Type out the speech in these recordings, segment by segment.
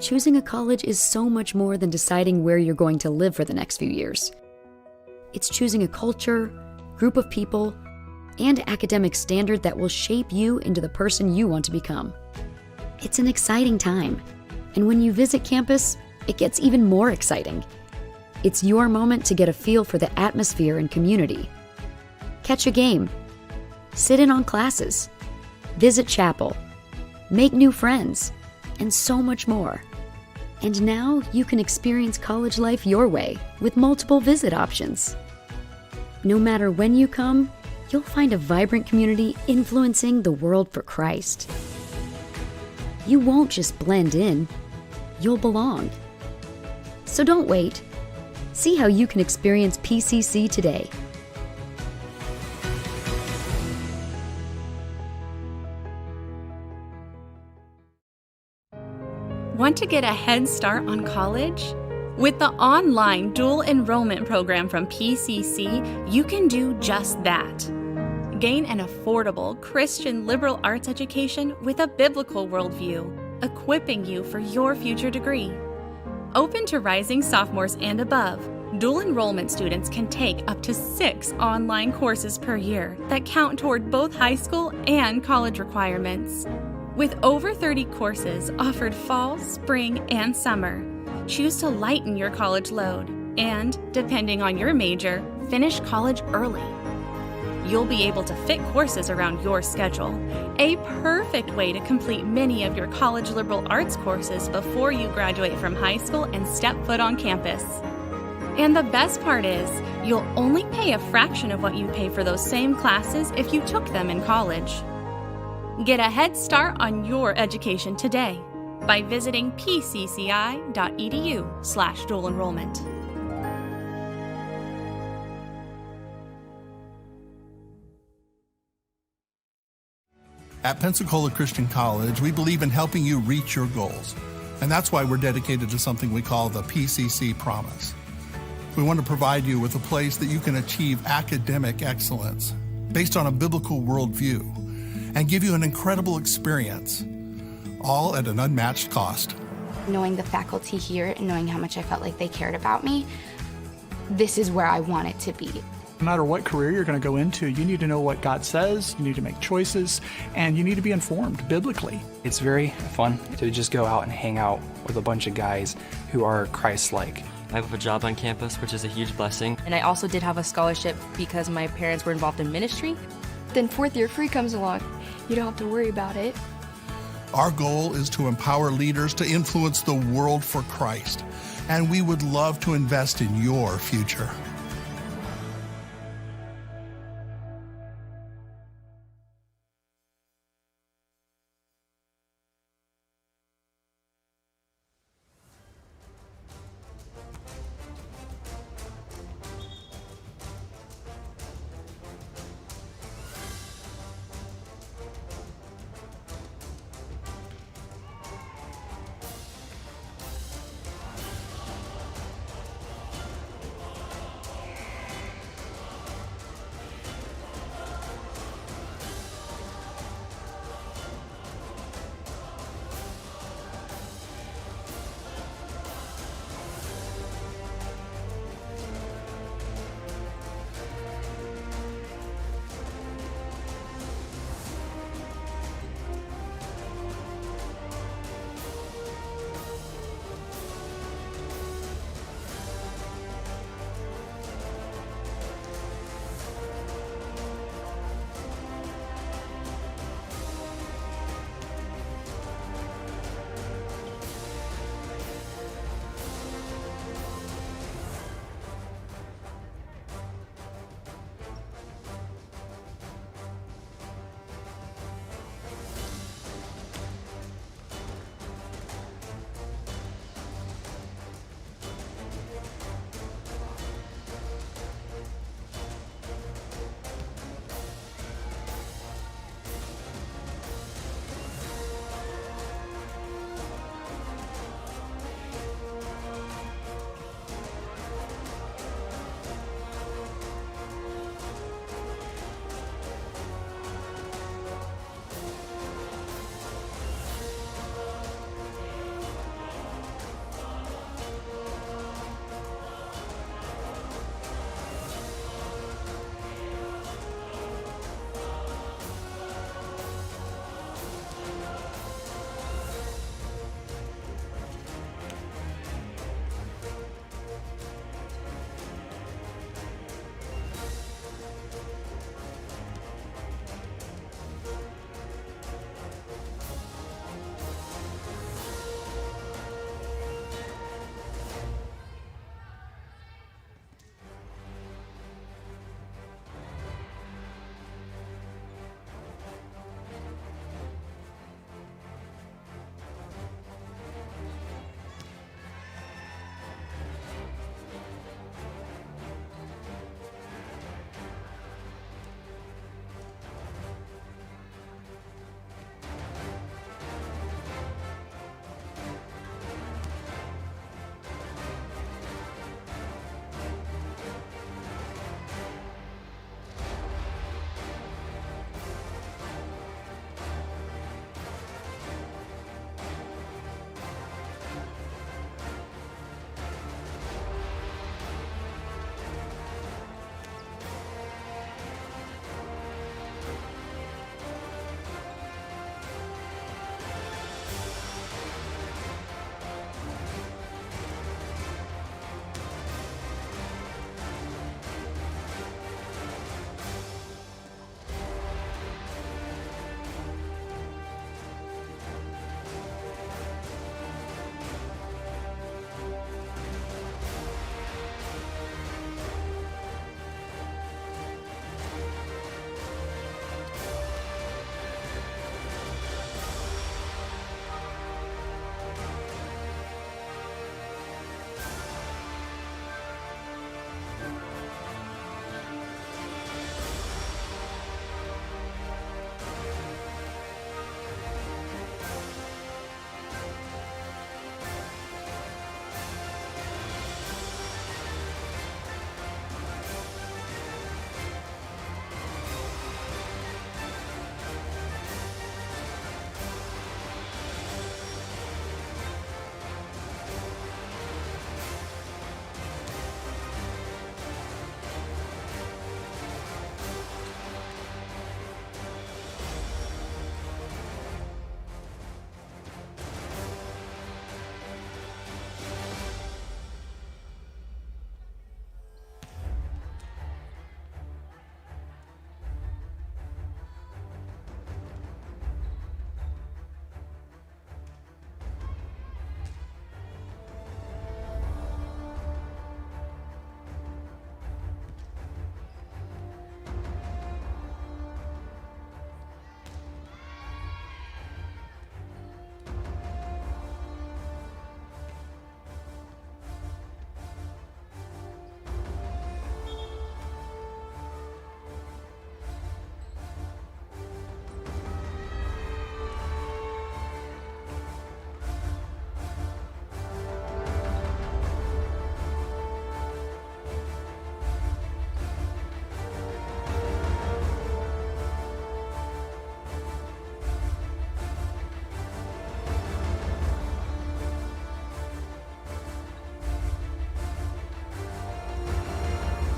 Choosing a college is so much more than deciding where you're going to live for the next few years. It's choosing a culture, group of people, and academic standard that will shape you into the person you want to become. It's an exciting time, and when you visit campus, it gets even more exciting. It's your moment to get a feel for the atmosphere and community. Catch a game, sit in on classes, visit chapel, make new friends, and so much more. And now you can experience college life your way with multiple visit options. No matter when you come, you'll find a vibrant community influencing the world for Christ. You won't just blend in, you'll belong. So don't wait. See how you can experience PCC today. Want to get a head start on college? With the online dual enrollment program from PCC, you can do just that. Gain an affordable Christian liberal arts education with a biblical worldview, equipping you for your future degree. Open to rising sophomores and above, dual enrollment students can take up to 6 online courses per year that count toward both high school and college requirements. With over 30 courses offered fall, spring, and summer, choose to lighten your college load and, depending on your major, finish college early. You'll be able to fit courses around your schedule, a perfect way to complete many of your college liberal arts courses before you graduate from high school and step foot on campus. And the best part is, you'll only pay a fraction of what you pay for those same classes if you took them in college. Get a head start on your education today by visiting pcci.edu/dual enrollment. At Pensacola Christian College, we believe in helping you reach your goals. And that's why we're dedicated to something we call the PCC Promise. We want to provide you with a place that you can achieve academic excellence based on a biblical worldview and give you an incredible experience, all at an unmatched cost. Knowing the faculty here and knowing how much I felt like they cared about me, this is where I want it to be. No matter what career you're going to go into, you need to know what God says, you need to make choices, and you need to be informed biblically. It's very fun to just go out and hang out with a bunch of guys who are Christ-like. I have a job on campus, which is a huge blessing. And I also did have a scholarship because my parents were involved in ministry. Then fourth year free comes along. You don't have to worry about it. Our goal is to empower leaders to influence the world for Christ, and we would love to invest in your future.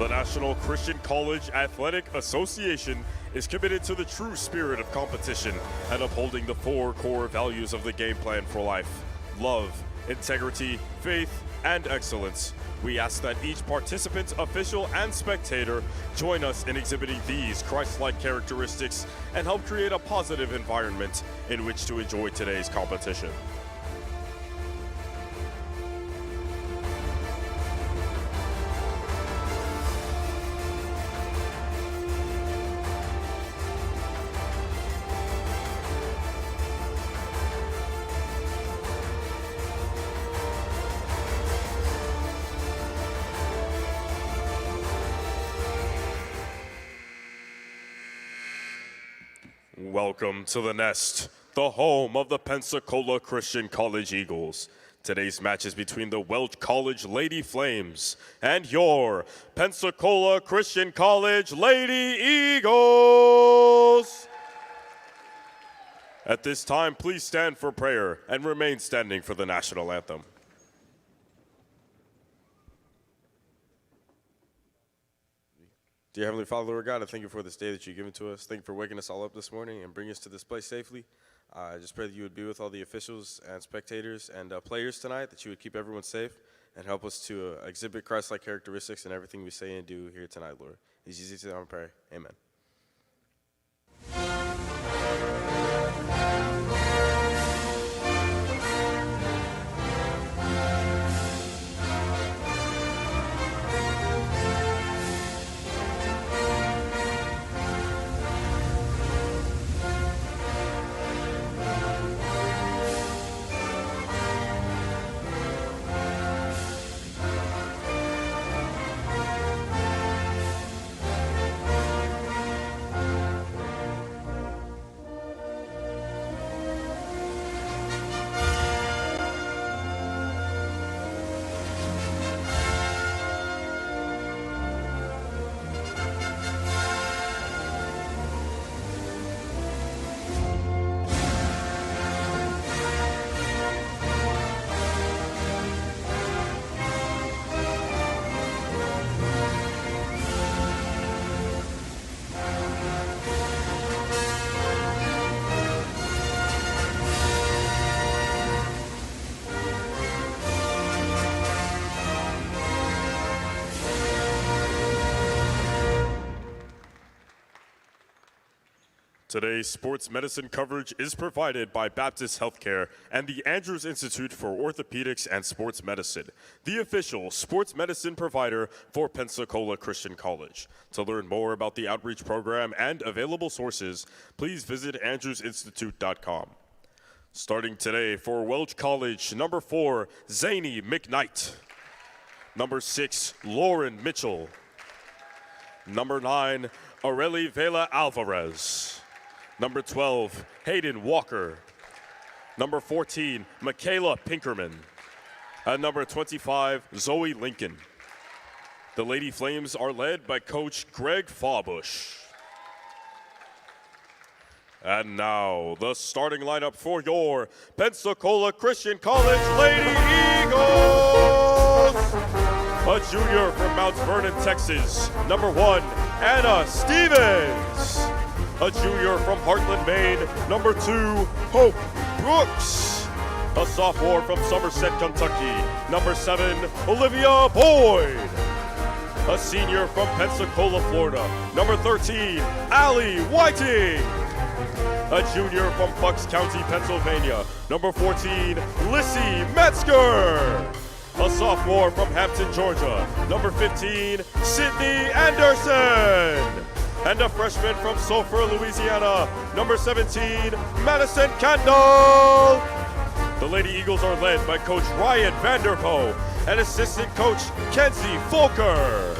The National Christian College Athletic Association is committed to the true spirit of competition and upholding the 4 core values of the game plan for life: love, integrity, faith, and excellence. We ask that each participant, official, and spectator join us in exhibiting these Christ-like characteristics and help create a positive environment in which to enjoy today's competition. Welcome to the Nest, the home of the Pensacola Christian College Eagles. Today's match is between the Welch College Lady Flames and your Pensacola Christian College Lady Eagles. At this time, please stand for prayer and remain standing for the national anthem. Dear Heavenly Father, Lord God, I thank you for this day that you've given to us. Thank you for waking us all up this morning and bringing us to this place safely. I just pray that you would be with all the officials and spectators and players tonight, that you would keep everyone safe and help us to exhibit Christ-like characteristics in everything we say and do here tonight, Lord. In Jesus' name I pray. Amen. Today's sports medicine coverage is provided by Baptist Healthcare and the Andrews Institute for Orthopedics and Sports Medicine, the official sports medicine provider for Pensacola Christian College. To learn more about the outreach program and available sources, please visit andrewsinstitute.com. Starting today for Welch College, number 4, Zany McKnight. Number 6, Lauren Mitchell. Number 9, Areli Vela Alvarez. Number 12, Hayden Walker. Number 14, Michaela Pinkerman. And number 25, Zoe Lincoln. The Lady Flames are led by Coach Greg Fawbush. And now, the starting lineup for your Pensacola Christian College Lady Eagles! A junior from Mount Vernon, Texas, number 1, Anna Stevens. A junior from Heartland, Maine, number 2, Hope Brooks. A sophomore from Somerset, Kentucky, number 7, Olivia Boyd. A senior from Pensacola, Florida, number 13, Allie Whiting. A junior from Bucks County, Pennsylvania, number 14, Lissy Metzger. A sophomore from Hampton, Georgia, number 15, Sydney Anderson. And a freshman from Sulphur, Louisiana, number 17, Madison Kendall. The Lady Eagles are led by Coach Ryan Vanderpoe and assistant coach Kenzie Folker.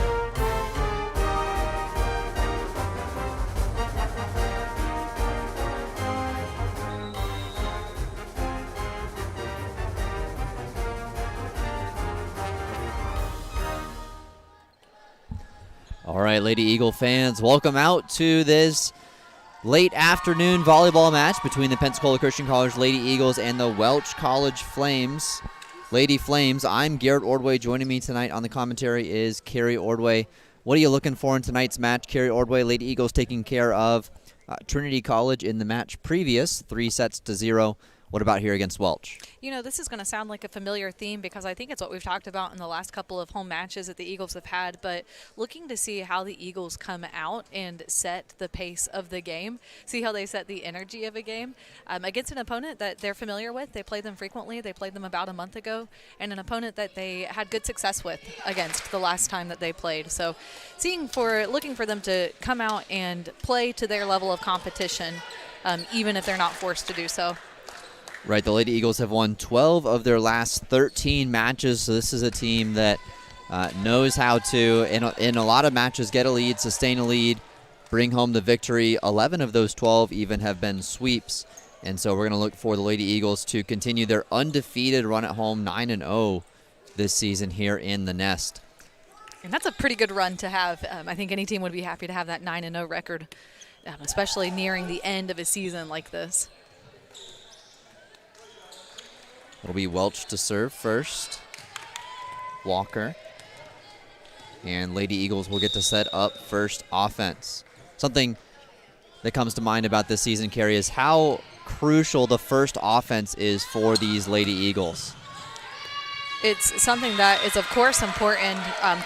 All right, Lady Eagle fans, welcome out to this late afternoon volleyball match between the Pensacola Christian College Lady Eagles and the Welch College Flames. Lady Flames, I'm Garrett Ordway. Joining me tonight on the commentary is Carrie Ordway. What are you looking for in tonight's match? Carrie Ordway, Lady Eagles taking care of Trinity College in the match previous, 3-0. What about here against Welch? You know, this is going to sound like a familiar theme because I think it's what we've talked about in the last couple of home matches that the Eagles have had, but looking to see how the Eagles come out and set the pace of the game, see how they set the energy of a game against an opponent that they're familiar with. They play them frequently. They played them about a month ago, and an opponent that they had good success with against the last time that they played. So looking for them to come out and play to their level of competition, even if they're not forced to do so. Right, the Lady Eagles have won 12 of their last 13 matches, so this is a team that knows how to, in a lot of matches, get a lead, sustain a lead, bring home the victory. 11 of those 12 even have been sweeps, and so we're going to look for the Lady Eagles to continue their undefeated run at home, 9-0 this season here in the Nest. And that's a pretty good run to have. I think any team would be happy to have that 9-0 record, especially nearing the end of a season like this. It'll be Welch to serve first. Walker. And Lady Eagles will get to set up first offense. Something that comes to mind about this season, Carrie, is how crucial the first offense is for these Lady Eagles. It's something that is, of course, important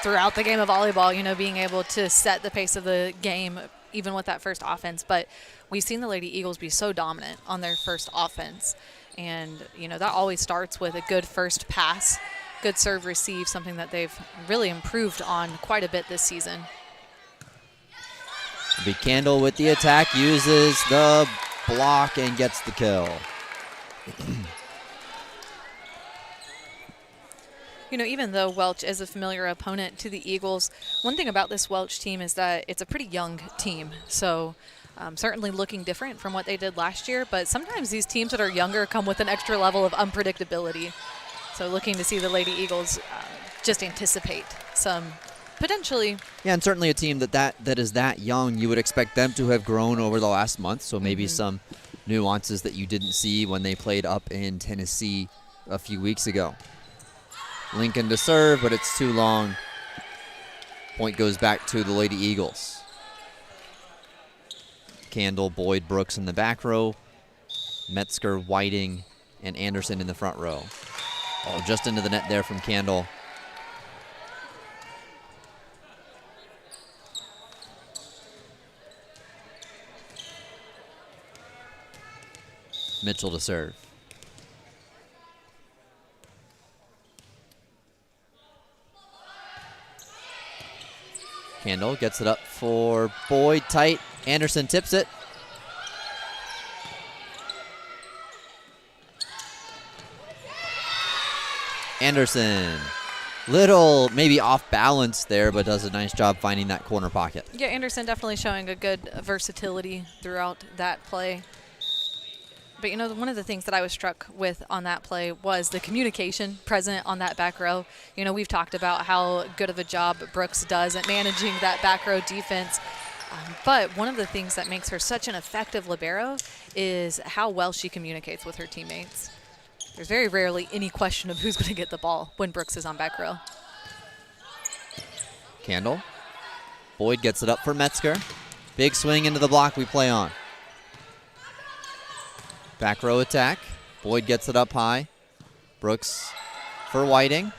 throughout the game of volleyball, you know, being able to set the pace of the game even with that first offense. But we've seen the Lady Eagles be so dominant on their first offense. And, you know, that always starts with a good first pass, good serve receive, something that they've really improved on quite a bit this season. It'll be Candle with the attack, uses the block and gets the kill. You know, even though Welch is a familiar opponent to the Eagles, one thing about this Welch team is that it's a pretty young team. So certainly looking different from what they did last year, but sometimes these teams that are younger come with an extra level of unpredictability. So looking to see the Lady Eagles just anticipate some potentially. Yeah, and certainly a team that is that young, you would expect them to have grown over the last month, so maybe some nuances that you didn't see when they played up in Tennessee a few weeks ago. Lincoln to serve, but it's too long. Point goes back to the Lady Eagles. Candle, Boyd, Brooks in the back row. Metzger, Whiting, and Anderson in the front row. Oh, just into the net there from Candle. Mitchell to serve. Candle gets it up for Boyd, tight. Anderson tips it. Anderson, little maybe off balance there, but does a nice job finding that corner pocket. Yeah, Anderson definitely showing a good versatility throughout that play. But, you know, one of the things that I was struck with on that play was the communication present on that back row. You know, we've talked about how good of a job Brooks does at managing that back row defense. But one of the things that makes her such an effective libero is how well she communicates with her teammates. There's very rarely any question of who's going to get the ball when Brooks is on back row. Candle. Boyd gets it up for Metzger. Big swing into the block we play on. Back row attack. Boyd gets it up high. Brooks for Whiting.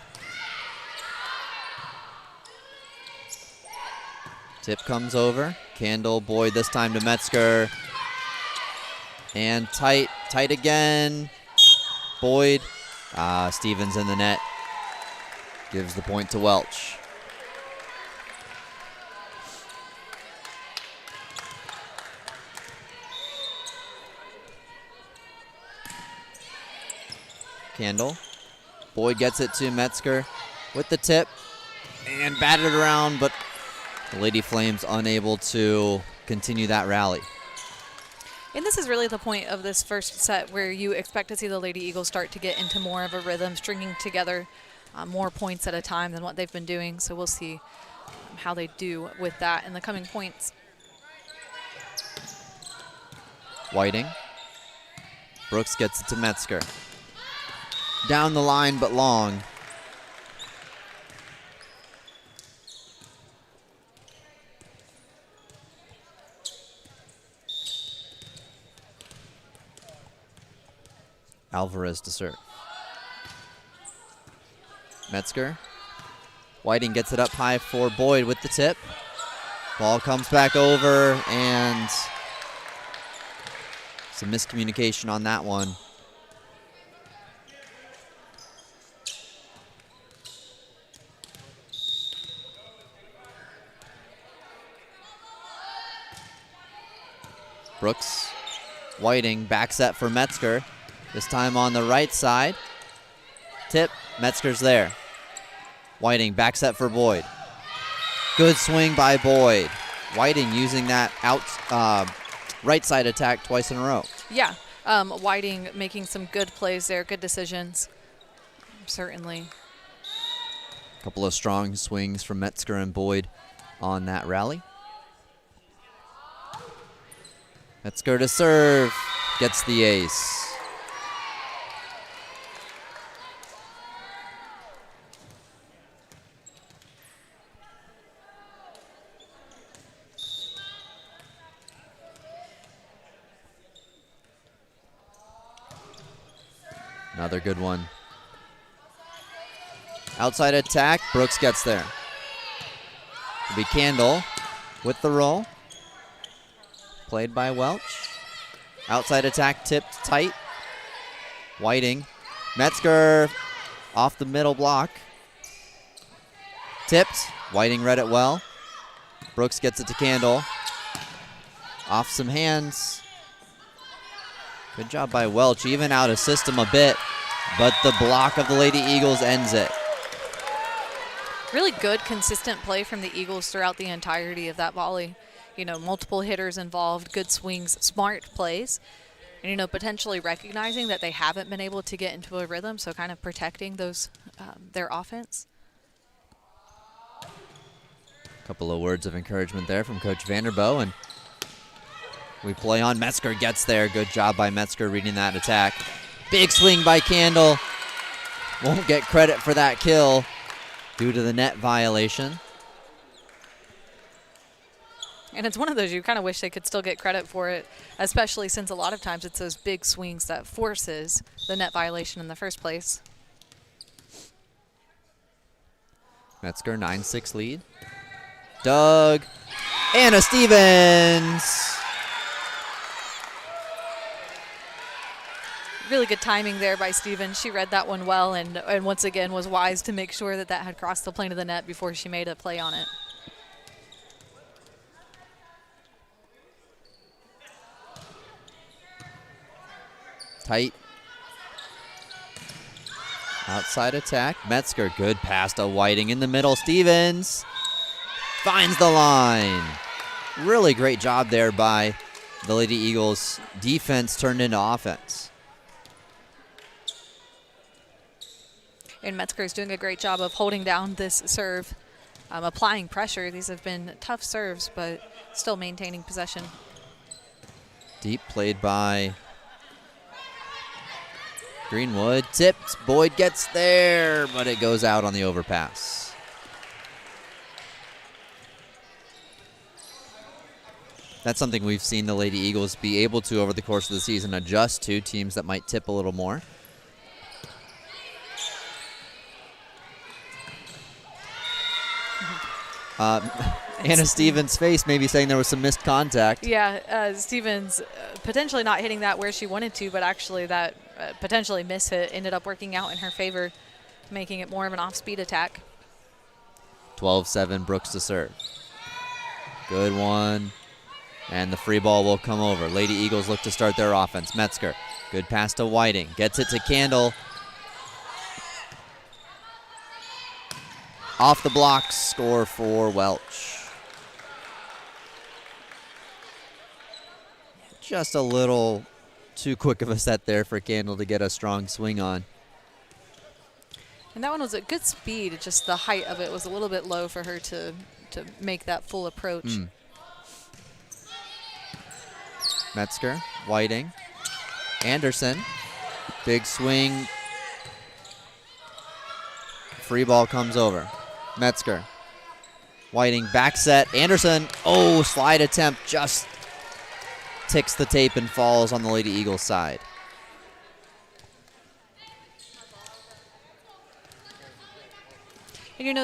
Tip comes over. Candle, Boyd this time to Metzger. And tight again. Boyd. Stevens in the net. Gives the point to Welch. Candle. Boyd gets it to Metzger with the tip and batted around, but the Lady Flames unable to continue that rally. And this is really the point of this first set where you expect to see the Lady Eagles start to get into more of a rhythm, stringing together more points at a time than what they've been doing. So we'll see how they do with that in the coming points. Whiting. Brooks gets it to Metzger. Down the line, but long. Alvarez to serve. Metzger. Whiting gets it up high for Boyd with the tip. Ball comes back over, and some miscommunication on that one. Brooks. Whiting back set for Metzger. This time on the right side. Tip. Metzger's there. Whiting back set for Boyd. Good swing by Boyd. Whiting using that right side attack twice in a row. Yeah, Whiting making some good plays there, good decisions, certainly. A couple of strong swings from Metzger and Boyd on that rally. Metzger to serve, gets the ace. Another good one. Outside attack, Brooks gets there. It'll be Candle with the roll. Played by Welch. Outside attack tipped tight. Whiting. Metzger off the middle block. Tipped. Whiting read it well. Brooks gets it to Candle. Off some hands. Good job by Welch, even out of system a bit, but the block of the Lady Eagles ends it. Really good, consistent play from the Eagles throughout the entirety of that volley. You know, multiple hitters involved, good swings, smart plays, and, you know, potentially recognizing that they haven't been able to get into a rhythm, so kind of protecting those their offense. A couple of words of encouragement there from Coach Vanderbo, and we play on. Metzger gets there. Good job by Metzger reading that attack. Big swing by Candle. Won't get credit for that kill due to the net violation. And it's one of those you kind of wish they could still get credit for it, especially since a lot of times it's those big swings that forces the net violation in the first place. Metzger, 9-6 lead. Doug. Anna Stevens. Really good timing there by Stevens. She read that one well and once again was wise to make sure that that had crossed the plane of the net before she made a play on it. Tight. Outside attack. Metzger, good pass to Whiting in the middle. Stevens finds the line. Really great job there by the Lady Eagles. Defense turned into offense. And Metzger is doing a great job of holding down this serve, applying pressure. These have been tough serves, but still maintaining possession. Deep played by Greenwood. Tipped. Boyd gets there, but it goes out on the overpass. That's something we've seen the Lady Eagles be able to, over the course of the season, adjust to teams that might tip a little more. Anna Stevens' face maybe saying there was some missed contact. Yeah, Stevens potentially not hitting that where she wanted to, but actually that potentially miss hit ended up working out in her favor, making it more of an off-speed attack. 12-7, Brooks to serve. Good one. And the free ball will come over. Lady Eagles look to start their offense. Metzger, good pass to Whiting. Gets it to Candle. Off the blocks, score for Welch. Just a little too quick of a set there for Candle to get a strong swing on. And that one was at good speed. It's just the height of it was a little bit low for her to make that full approach. Metzger, Whiting, Anderson. Big swing. Free ball comes over. Metzger. Whiting back set. Anderson. Oh, slide attempt just ticks the tape and falls on the Lady Eagles side.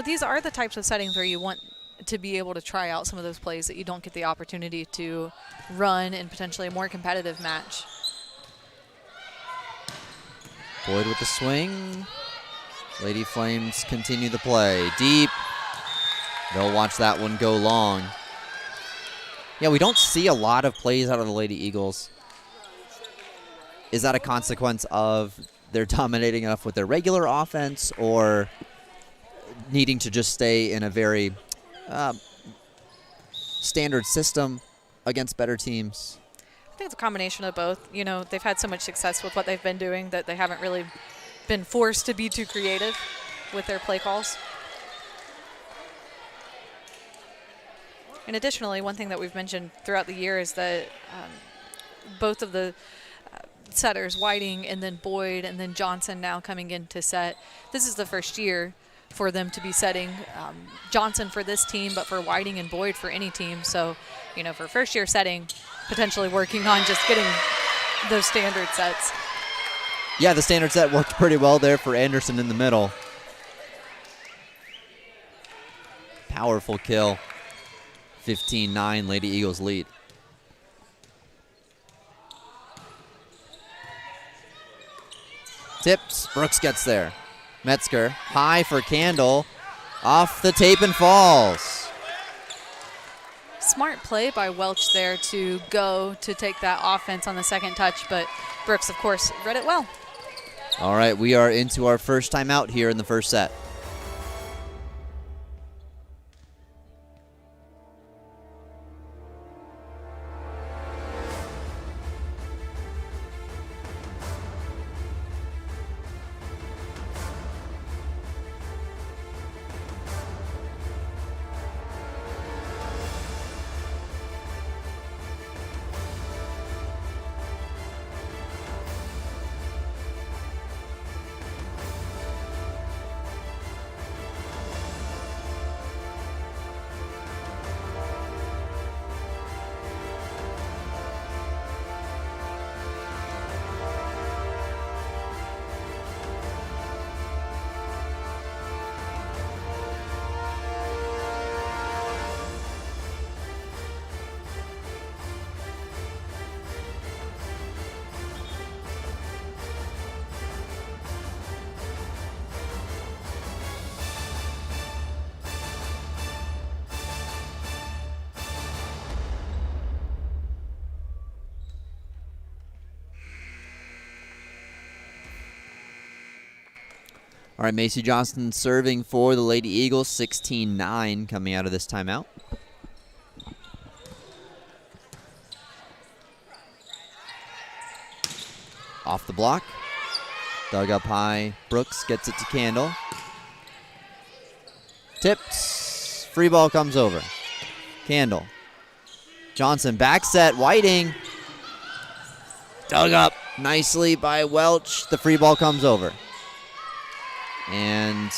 these are the types of settings where you want to be able to try out some of those plays that you don't get the opportunity to run in potentially a more competitive match. Boyd with the swing. Lady Flames continue the play. Deep. They'll watch that one go long. Yeah, we don't see a lot of plays out of the Lady Eagles. Is that a consequence of they're dominating enough with their regular offense, or needing to just stay in a very standard system against better teams? I think it's a combination of both. They've had so much success with what they've been doing that they haven't really been forced to be too creative with their play calls. And additionally, one thing that we've mentioned throughout the year is that both of the setters, Whiting and then Boyd and then Johnson now coming in to set, this is the first year for them to be setting. Johnson for this team, but for Whiting and Boyd for any team. So, for first year setting, potentially working on just getting those standard sets. Yeah, the standard set worked pretty well there for Anderson in the middle. Powerful kill. 15-9, Lady Eagles lead. Tips, Brooks gets there. Metzger, high for Candle. Off the tape and falls. Smart play by Welch there to go to take that offense on the second touch, but Brooks, of course, read it well. All right, we are into our first timeout here in the first set. All right, Macy Johnston serving for the Lady Eagles, 16-9 coming out of this timeout. Off the block. Dug up high. Brooks gets it to Candle. Tips. Free ball comes over. Candle. Johnson back set. Whiting. Dug up nicely by Welch. The free ball comes over. And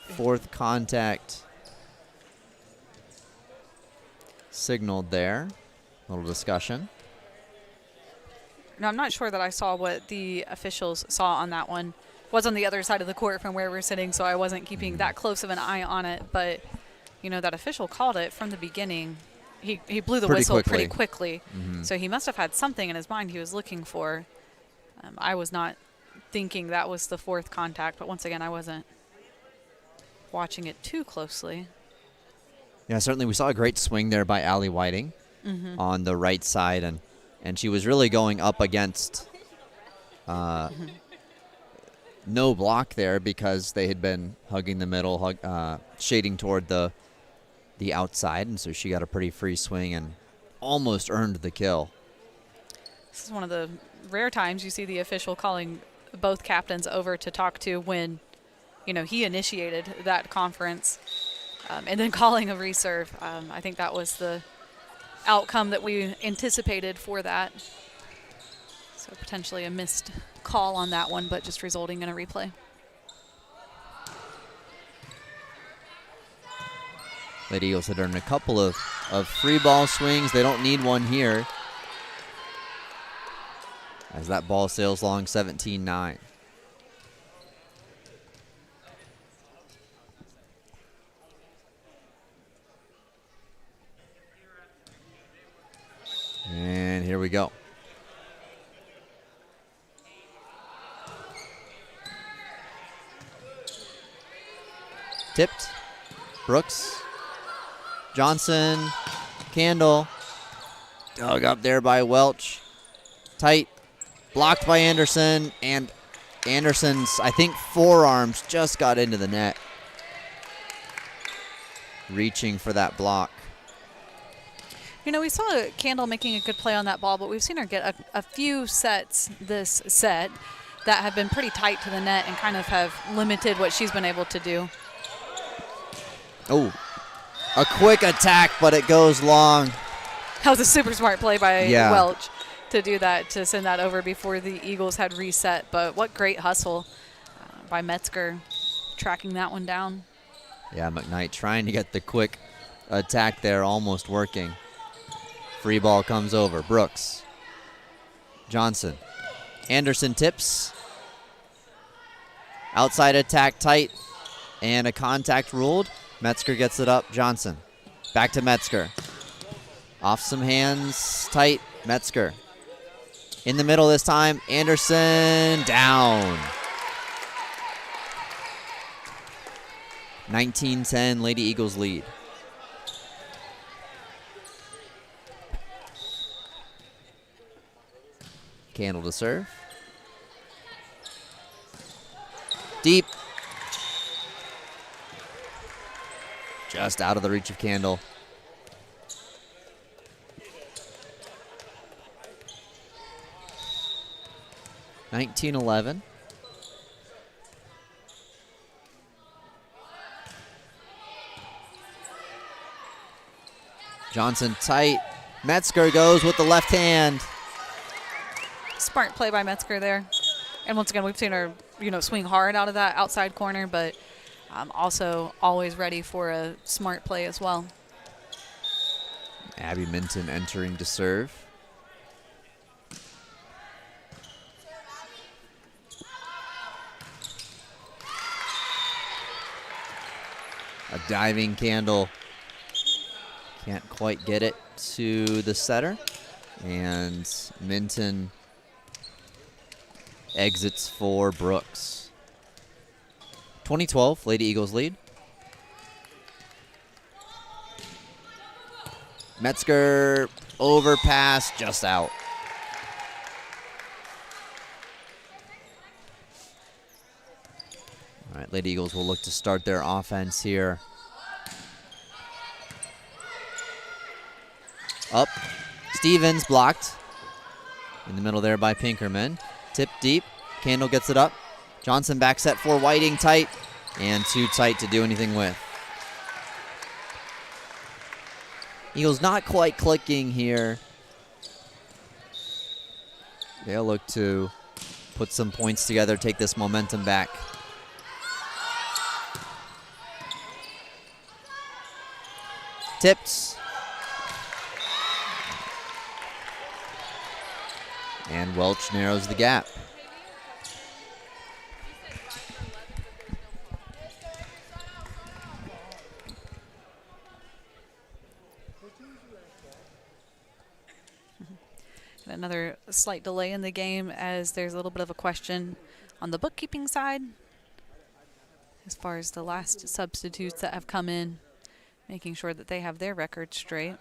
fourth contact signaled there. A little discussion. Now, I'm not sure that I saw what the officials saw on that one. Was on the other side of the court from where we're sitting, so I wasn't keeping that close of an eye on it. But, that official called it from the beginning. He blew the whistle pretty quickly. Mm-hmm. So he must have had something in his mind he was looking for. I was not thinking that was the fourth contact, but once again, I wasn't watching it too closely. Yeah, certainly we saw a great swing there by Allie Whiting on the right side, and she was really going up against no block there because they had been hugging the middle, shading toward the outside, and so she got a pretty free swing and almost earned the kill. This is one of the rare times you see the official calling both captains over to talk to when, he initiated that conference, and then calling a reserve. I think that was the outcome that we anticipated for that. So potentially a missed call on that one, but just resulting in a replay. Lady Eagles had earned a couple of free ball swings. They don't need one here, as that ball sails long, 17-9. we go. Tipped. Brooks. Johnson. Candle. Dug up there by Welch. Tight. Blocked by Anderson. And Anderson's, I think, forearms just got into the net. Reaching for that block. You know, we saw Candle making a good play on that ball, but we've seen her get a few sets this set that have been pretty tight to the net and kind of have limited what she's been able to do. Oh, a quick attack, but it goes long. That was a super smart play by Welch to do that, to send that over before the Eagles had reset. But what great hustle by Metzger, tracking that one down. Yeah, McKnight trying to get the quick attack there, almost working. Free ball comes over. Brooks. Johnson. Anderson tips. Outside attack tight. And a contact ruled. Metzger gets it up. Johnson. Back to Metzger. Off some hands. Tight. Metzger. In the middle this time. Anderson down. 19-10, Lady Eagles lead. Candle to serve. Deep. Just out of the reach of Candle. (19-11). Johnson tight. Metzger goes with the left hand. Smart play by Metzger there. And once again, we've seen her, swing hard out of that outside corner, but also always ready for a smart play as well. Abby Minton entering to serve. A diving Candle. Can't quite get it to the setter. And Minton exits for Brooks. 20-12, Lady Eagles lead. Metzger overpass, just out. All right, Lady Eagles will look to start their offense here. Up. Stevens blocked. In the middle there by Pinkerman. Tip deep. Candle gets it up. Johnson back set for Whiting tight. And too tight to do anything with. Eagles not quite clicking here. They'll look to put some points together, take this momentum back. Tipped. And Welch narrows the gap. And another slight delay in the game as there's a little bit of a question on the bookkeeping side as far as the last substitutes that have come in, making sure that they have their record straight.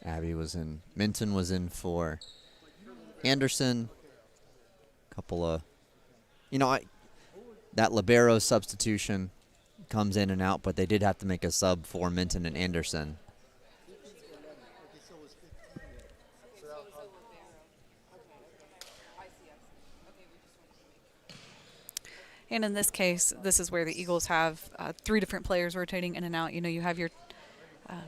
Abby was in. Minton was in for Anderson. Couple of, that libero substitution comes in and out, but they did have to make a sub for Minton and Anderson. And in this case, this is where the Eagles have 3 different players rotating in and out. You have your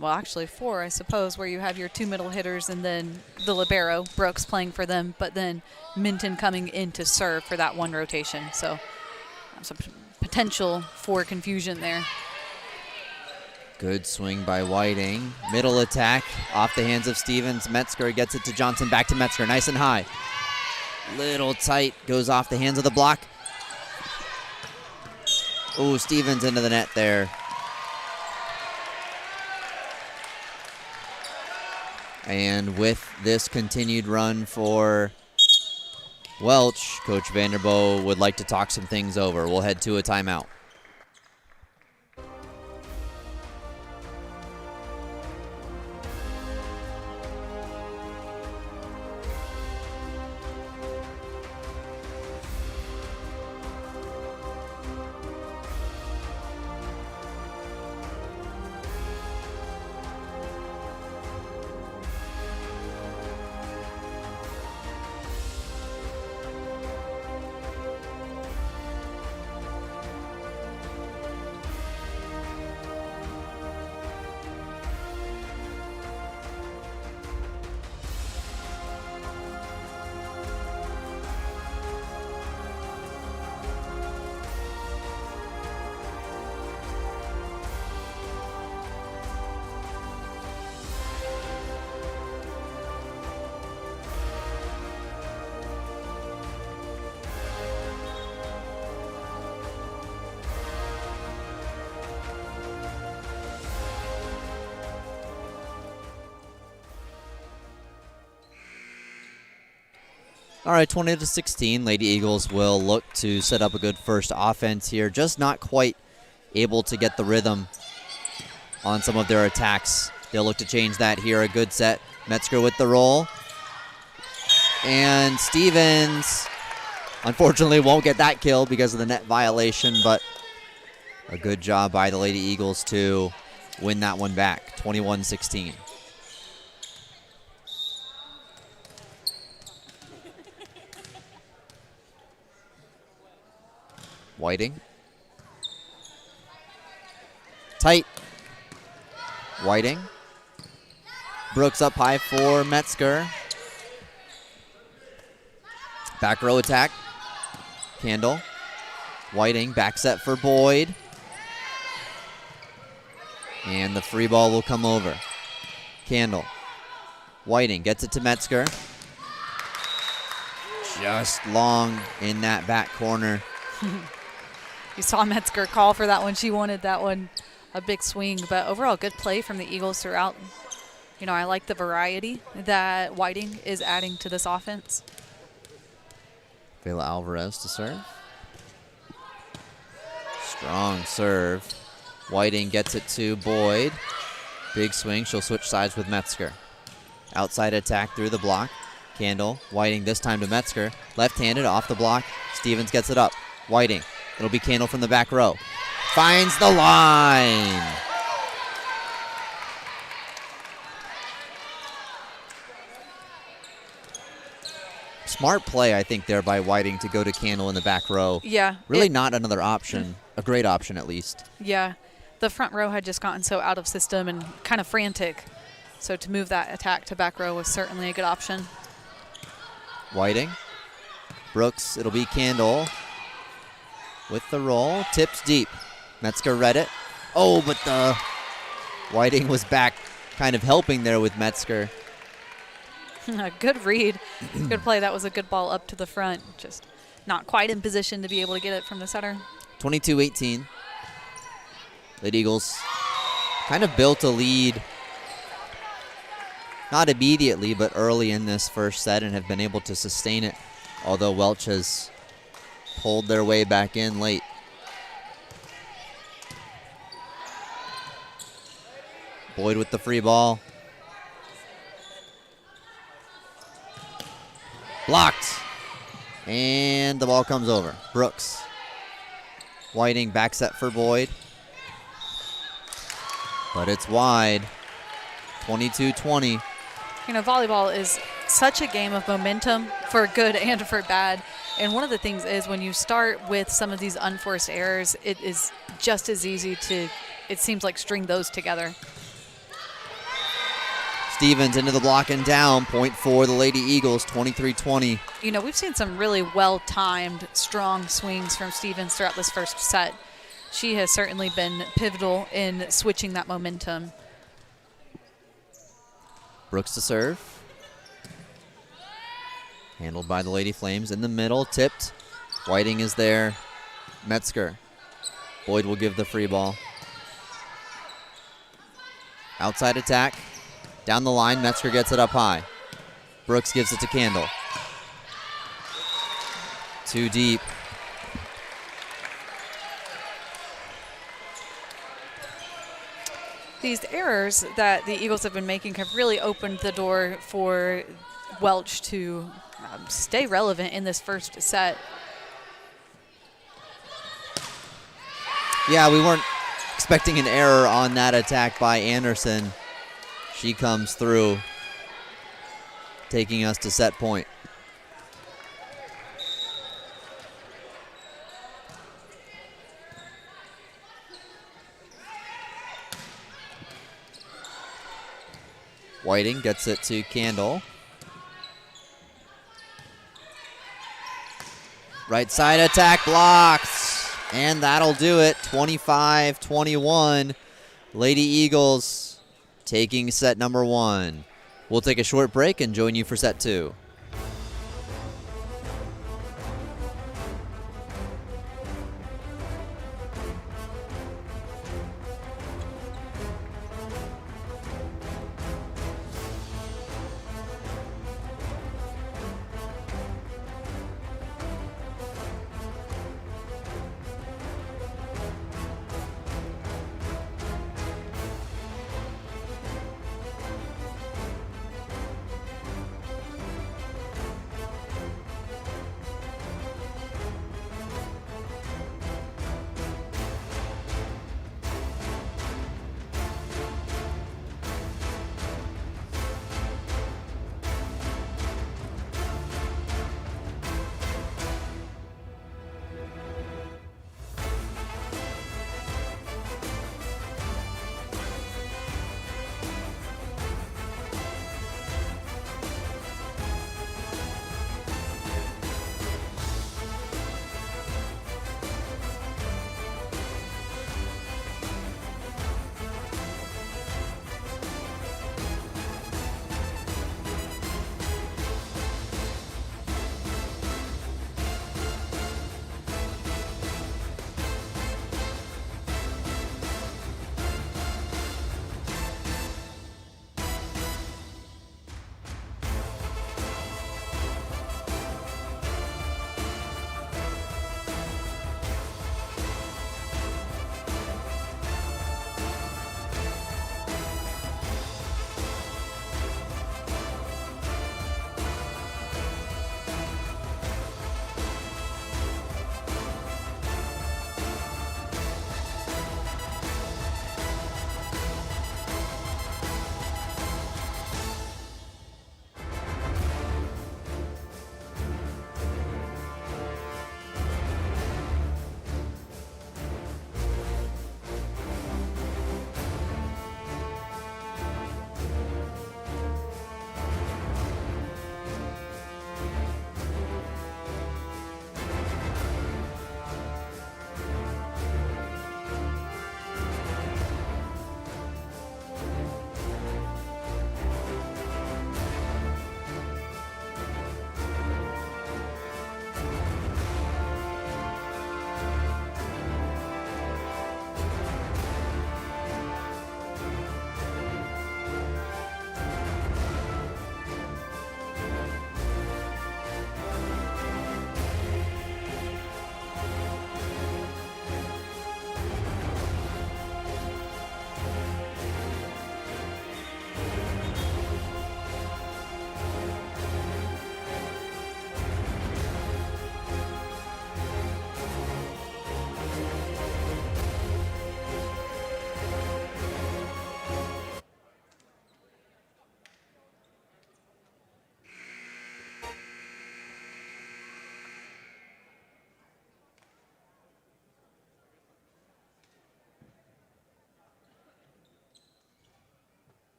well, actually 4, I suppose, where you have your 2 middle hitters and then the libero, Brooks, playing for them, but then Minton coming in to serve for that one rotation. So some potential for confusion there. Good swing by Whiting. Middle attack off the hands of Stevens. Metzger gets it to Johnson. Back to Metzger. Nice and high. Little tight. Goes off the hands of the block. Oh, Stevens into the net there. And with this continued run for Welch, Coach Vanderbo would like to talk some things over. We'll head to a timeout. All right, 20-16, Lady Eagles will look to set up a good first offense here. Just not quite able to get the rhythm on some of their attacks. They'll look to change that here. A good set. Metzger with the roll. And Stevens, unfortunately, won't get that kill because of the net violation, but a good job by the Lady Eagles to win that one back, 21-16. Whiting. Tight. Whiting. Brooks up high for Metzger. Back row attack. Candle. Whiting, back set for Boyd. And the free ball will come over. Candle. Whiting gets it to Metzger. Just long in that back corner. You saw Metzger call for that one. She wanted that one a big swing, but overall good play from the Eagles throughout. You know, I like the variety that Whiting is adding to this offense. Vela Alvarez to serve. Strong serve. Whiting gets it to Boyd. Big swing. She'll switch sides with Metzger. Outside attack through the block. Candle. Whiting this time to Metzger. Left-handed off the block. Stevens gets it up. Whiting. It'll be Candle from the back row. Finds the line. Smart play, I think, there by Whiting to go to Candle in the back row. Yeah. Really not another option. A great option, at least. Yeah. The front row had just gotten so out of system and kind of frantic. So to move that attack to back row was certainly a good option. Whiting. Brooks, it'll be Candle. With the roll, tips deep. Metzger read it. Oh, but the Whiting was back kind of helping there with Metzger. Good read. Good play. That was a good ball up to the front. Just not quite in position to be able to get it from the setter. 22-18. Lady Eagles kind of built a lead. Not immediately, but early in this first set and have been able to sustain it. Although Welch has pulled their way back in late. Boyd with the free ball. Blocked. And the ball comes over. Brooks. Whiting back set for Boyd. But it's wide. 22-20. You know, volleyball is such a game of momentum for good and for bad. And one of the things is when you start with some of these unforced errors, it is just as easy to, it seems like, string those together. Stevens into the block and down. Point for the Lady Eagles, 23-20. You know, we've seen some really well-timed, strong swings from Stevens throughout this first set. She has certainly been pivotal in switching that momentum. Brooks to serve. Handled by the Lady Flames in the middle, tipped. Whiting is there. Metzger. Boyd will give the free ball. Outside attack. Down the line, Metzger gets it up high. Brooks gives it to Candle. Too deep. These errors that the Eagles have been making have really opened the door for Welch to stay relevant in this first set. Yeah, we weren't expecting an error on that attack by Anderson. She comes through, taking us to set point. Whiting gets it to Candle. Right side attack blocks, and that'll do it. 25-21. Lady Eagles taking set number 1. We'll take a short break and join you for set 2.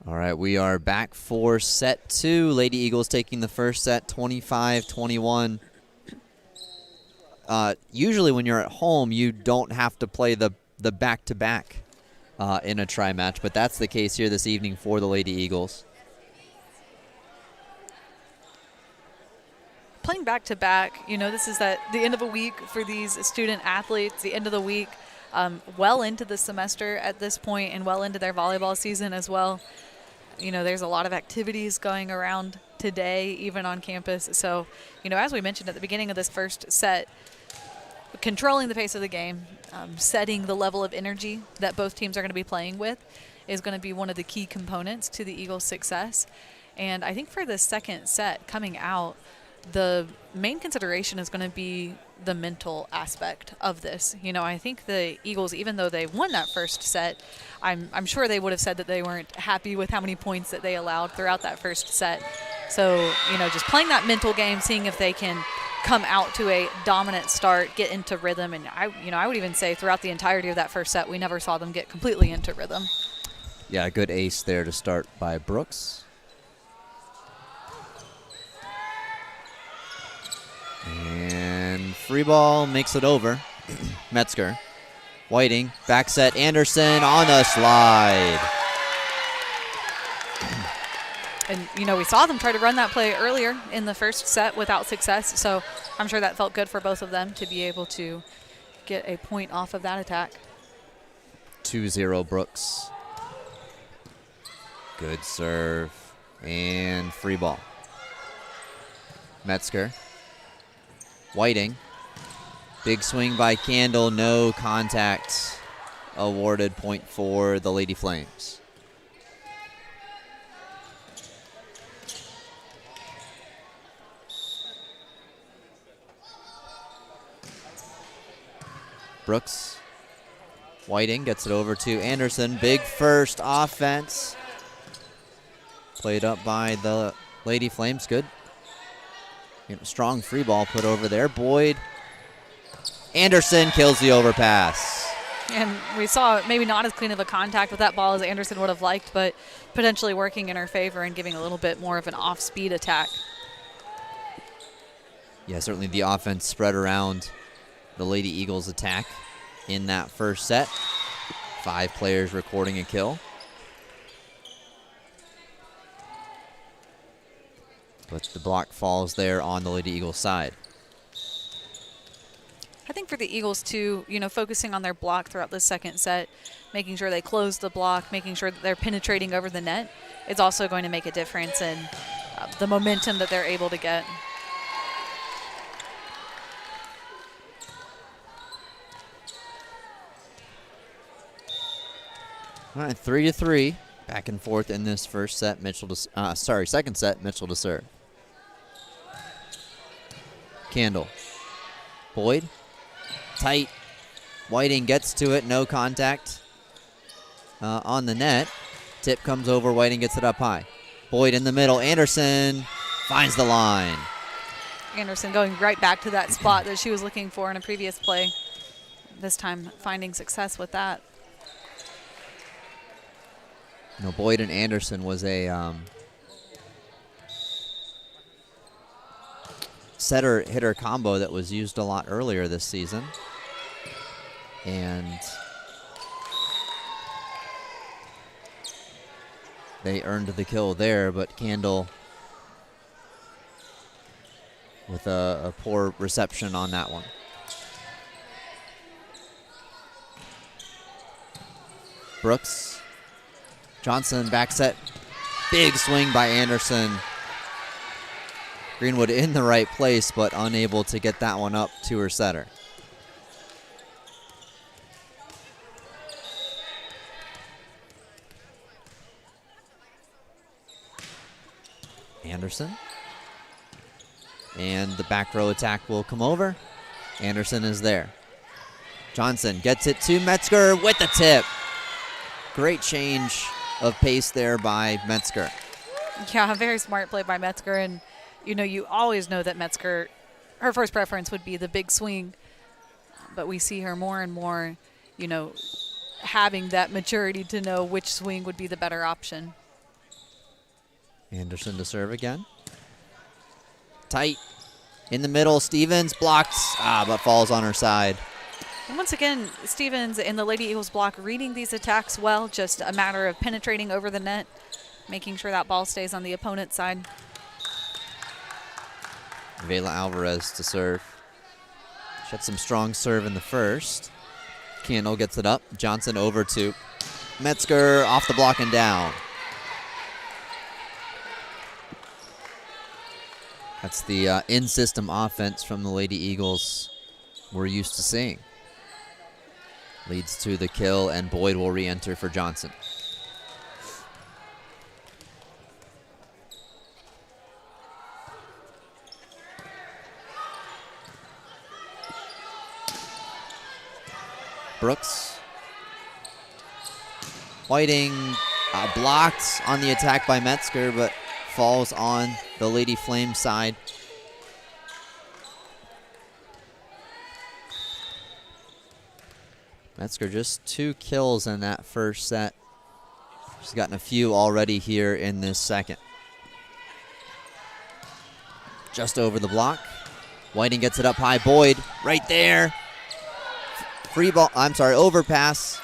All right, we are back for set 2. Lady Eagles taking the first set, 25-21. Usually when you're at home, you don't have to play the back-to-back in a tri-match, but that's the case here this evening for the Lady Eagles. playing back-to-back, this is the end of a week for these student athletes, the end of the week, well into the semester at this point and well into their volleyball season as well. There's a lot of activities going around today, even on campus. So, as we mentioned at the beginning of this first set, controlling the pace of the game, setting the level of energy that both teams are going to be playing with is going to be one of the key components to the Eagles' success. And I think for the second set coming out, the main consideration is going to be the mental aspect of this. I think the Eagles, even though they won that first set, I'm sure they would have said that they weren't happy with how many points that they allowed throughout that first set. So, just playing that mental game, seeing if they can come out to a dominant start, get into rhythm. And I would even say throughout the entirety of that first set, we never saw them get completely into rhythm. Yeah, good ace there to start by Brooks. And free ball makes it over. Metzger. Whiting, back set, Anderson on the slide. And, we saw them try to run that play earlier in the first set without success. So I'm sure that felt good for both of them to be able to get a point off of that attack. 2-0 Brooks. Good serve. And free ball. Metzger. Whiting. Big swing by Candle, no contact. Awarded point for the Lady Flames. Brooks. Whiting gets it over to Anderson. Big first offense. Played up by the Lady Flames. Good. Strong free ball put over there. Boyd. Anderson kills the overpass. And we saw maybe not as clean of a contact with that ball as Anderson would have liked, but potentially working in her favor and giving a little bit more of an off-speed attack. Yeah, certainly the offense spread around the Lady Eagles attack in that first set. 5 players recording a kill. But the block falls there on the Lady Eagles side. I think for the Eagles, too, focusing on their block throughout the second set, making sure they close the block, making sure that they're penetrating over the net, is also going to make a difference in the momentum that they're able to get. All right, 3-3. Back and forth in this first set. Second set, Mitchell to serve. Candle. Boyd. Tight. Whiting gets to it. No contact on the net. Tip comes over. Whiting gets it up high. Boyd in the middle. Anderson finds the line. Anderson going right back to that spot that she was looking for in a previous play. This time finding success with that. Boyd and Anderson was a setter-hitter combo that was used a lot earlier this season. And they earned the kill there, but Candle with a poor reception on that one. Brooks. Johnson back set. Big swing by Anderson. Greenwood in the right place, but unable to get that one up to her setter. Anderson. And the back row attack will come over. Anderson is there. Johnson gets it to Metzger with the tip. Great change of pace there by Metzger. Yeah, a very smart play by Metzger. And, you always know that Metzger, her first preference would be the big swing. But we see her more and more, having that maturity to know which swing would be the better option. Anderson to serve again. Tight. In the middle, Stevens blocks, but falls on her side. And once again, Stevens and the Lady Eagles block reading these attacks well, just a matter of penetrating over the net, making sure that ball stays on the opponent's side. Vela Alvarez to serve. She had some strong serve in the first. Candle gets it up. Johnson over to Metzger, off the block and down. That's the in-system offense from the Lady Eagles we're used to seeing. Leads to the kill, and Boyd will re-enter for Johnson. Brooks. Whiting blocked on the attack by Metzger, but falls on the Lady Flame side. Metzger just 2 kills in that first set. She's gotten a few already here in this second. Just over the block. Whiting gets it up high. Boyd right there. Free ball, overpass.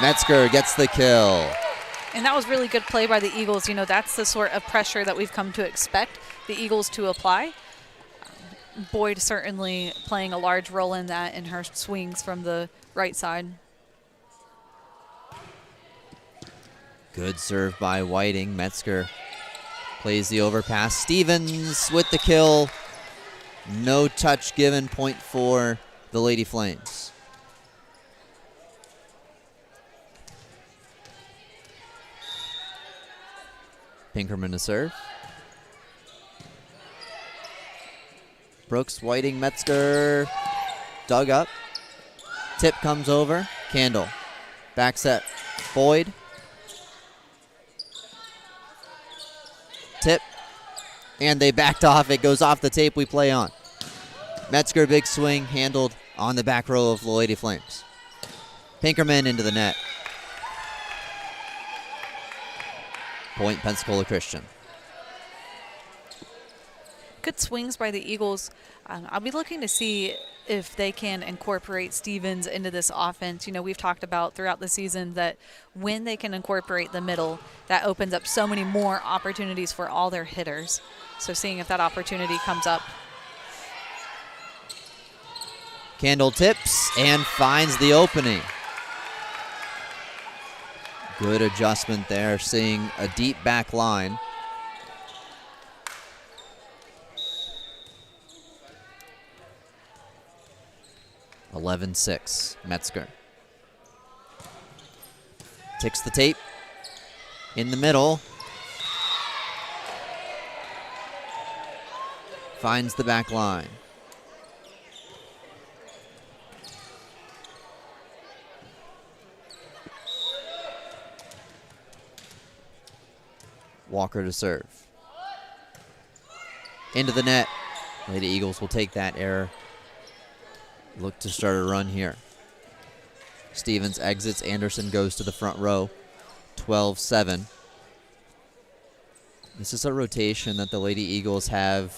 Metzger gets the kill. And that was really good play by the Eagles. You know, that's the sort of pressure that we've come to expect the Eagles to apply. Boyd certainly playing a large role in that in her swings from the right side. Good serve by Whiting. Metzger plays the overpass. Stevens with the kill. No touch given, point for the Lady Flames. Pinkerman to serve. Brooks, Whiting, Metzger. Dug up. Tip comes over. Candle. Back set. Boyd. Tip. And they backed off. It goes off the tape. We play on. Metzger, big swing, handled on the back row of the Lady Flames. Pinkerman into the net. Point, Pensacola Christian. Good swings by the Eagles. I'll be looking to see if they can incorporate Stevens into this offense. You know, we've talked about throughout the season that when they can incorporate the middle, that opens up so many more opportunities for all their hitters. So seeing if that opportunity comes up. Candle tips and finds the opening. Good adjustment there, seeing a deep back line. (11-6), Metzger. Ticks the tape. In the middle. Finds the back line. Walker to serve. Into the net. Lady Eagles will take that error. Look to start a run here. Stevens exits. Anderson goes to the front row. 12-7. This is a rotation that the Lady Eagles have,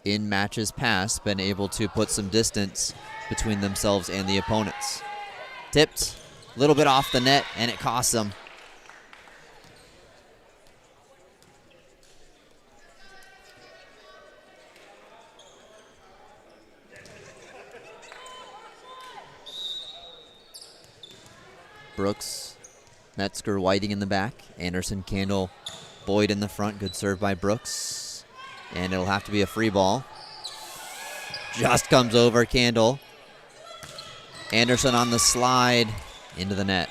in matches past, been able to put some distance between themselves and the opponents. Tipped. A little bit off the net, and it costs them. Brooks, Metzger, Whiting in the back. Anderson, Candle, Boyd in the front. Good serve by Brooks. And it'll have to be a free ball. Just comes over Candle. Anderson on the slide into the net.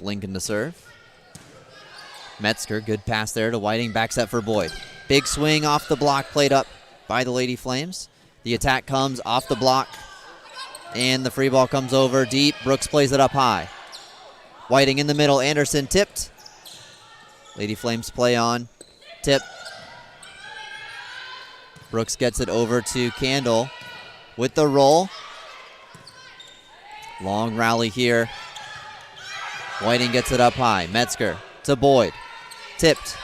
Lincoln to serve. Metzger, good pass there to Whiting, back set for Boyd. Big swing off the block, played up by the Lady Flames. The attack comes off the block, and the free ball comes over deep. Brooks plays it up high. Whiting in the middle, Anderson tipped. Lady Flames play on, tip. Brooks gets it over to Candle with the roll. Long rally here. Whiting gets it up high. Metzger to Boyd. Tipped.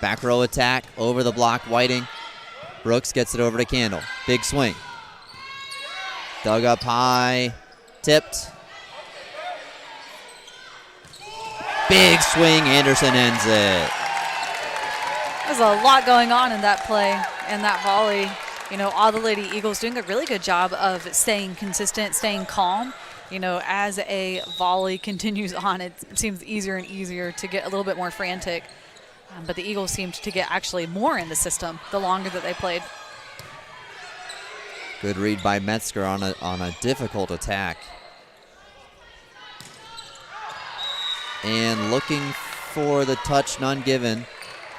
Back row attack over the block. Whiting. Brooks gets it over to Candle. Big swing. Dug up high. Tipped. Big swing. Anderson ends it. There's a lot going on in that play and that volley. You know, all the Lady Eagles doing a really good job of staying consistent, staying calm. You know, as a volley continues on, it seems easier and easier to get a little bit more frantic. But the Eagles seemed to get actually more in the system the longer that they played. Good read by Metzger on a difficult attack. And looking for the touch, none given.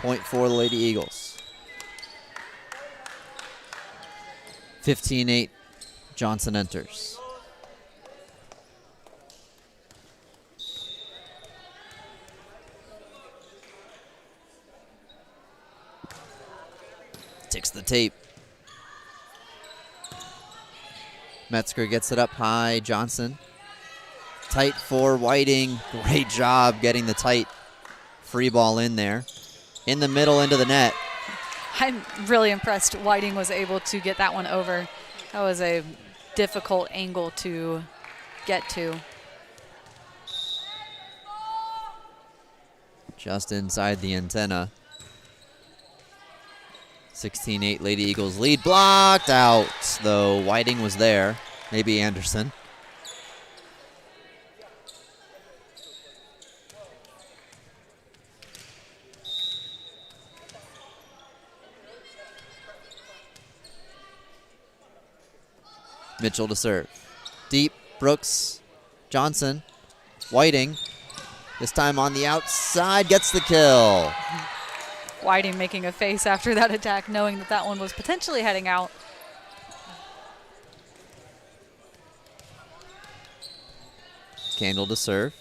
Point for the Lady Eagles. 15-8, Johnson enters. Ticks the tape. Metzger gets it up high. Johnson. Tight for Whiting. Great job getting the tight free ball in there. In the middle into the net. I'm really impressed Whiting was able to get that one over. That was a difficult angle to get to. Just inside the antenna. 16-8 Lady Eagles lead. Blocked out, though Whiting was there. Maybe Anderson. Mitchell to serve. Deep, Brooks, Johnson, Whiting. This time on the outside, gets the kill. Whiting making a face after that attack, knowing that that one was potentially heading out. Candle to serve.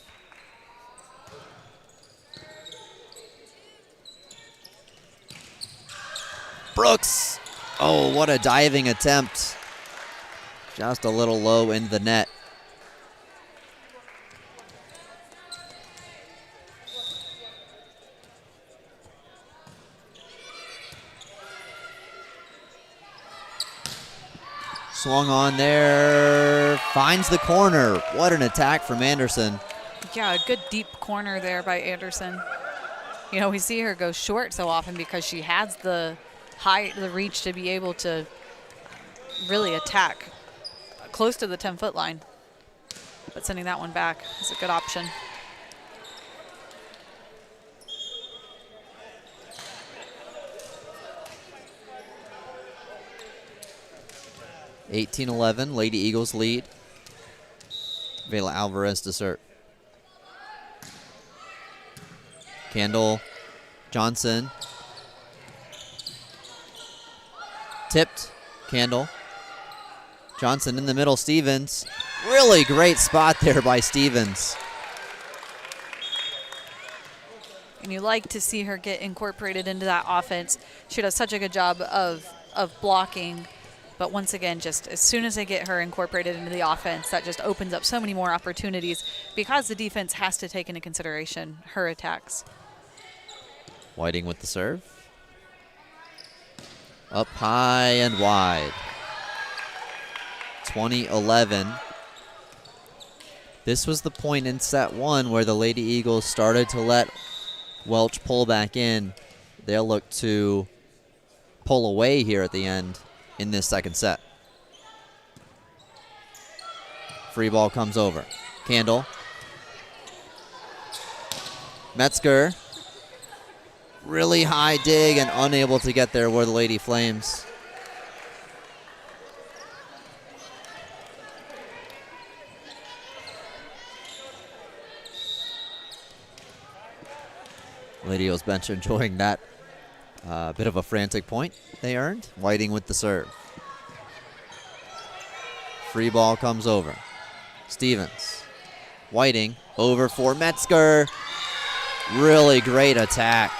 Brooks. Oh, what a diving attempt. Just a little low in the net. Swung on there, finds the corner. What an attack from Anderson. Yeah, a good deep corner there by Anderson. You know, we see her go short so often because she has the height, the reach to be able to really attack close to the 10-foot line. But sending that one back is a good option. (18-11) Lady Eagles lead. Vela Alvarez to serve. Candle, Johnson. Tipped, Candle. Johnson in the middle, Stevens. Really great spot there by Stevens. And you like to see her get incorporated into that offense. She does such a good job of blocking. But once again, just as soon as they get her incorporated into the offense, that just opens up so many more opportunities because the defense has to take into consideration her attacks. Whiting with the serve. Up high and wide. 20-11. This was the point in set one where the Lady Eagles started to let Welch pull back in. They'll look to pull away here at the end in this second set. Free ball comes over. Candle. Metzger. Really high dig and unable to get there were the Lady Flames. Lady Eagles bench enjoying that bit of a frantic point they earned. Whiting with the serve. Free ball comes over. Stevens. Whiting over for Metzger. Really great attack.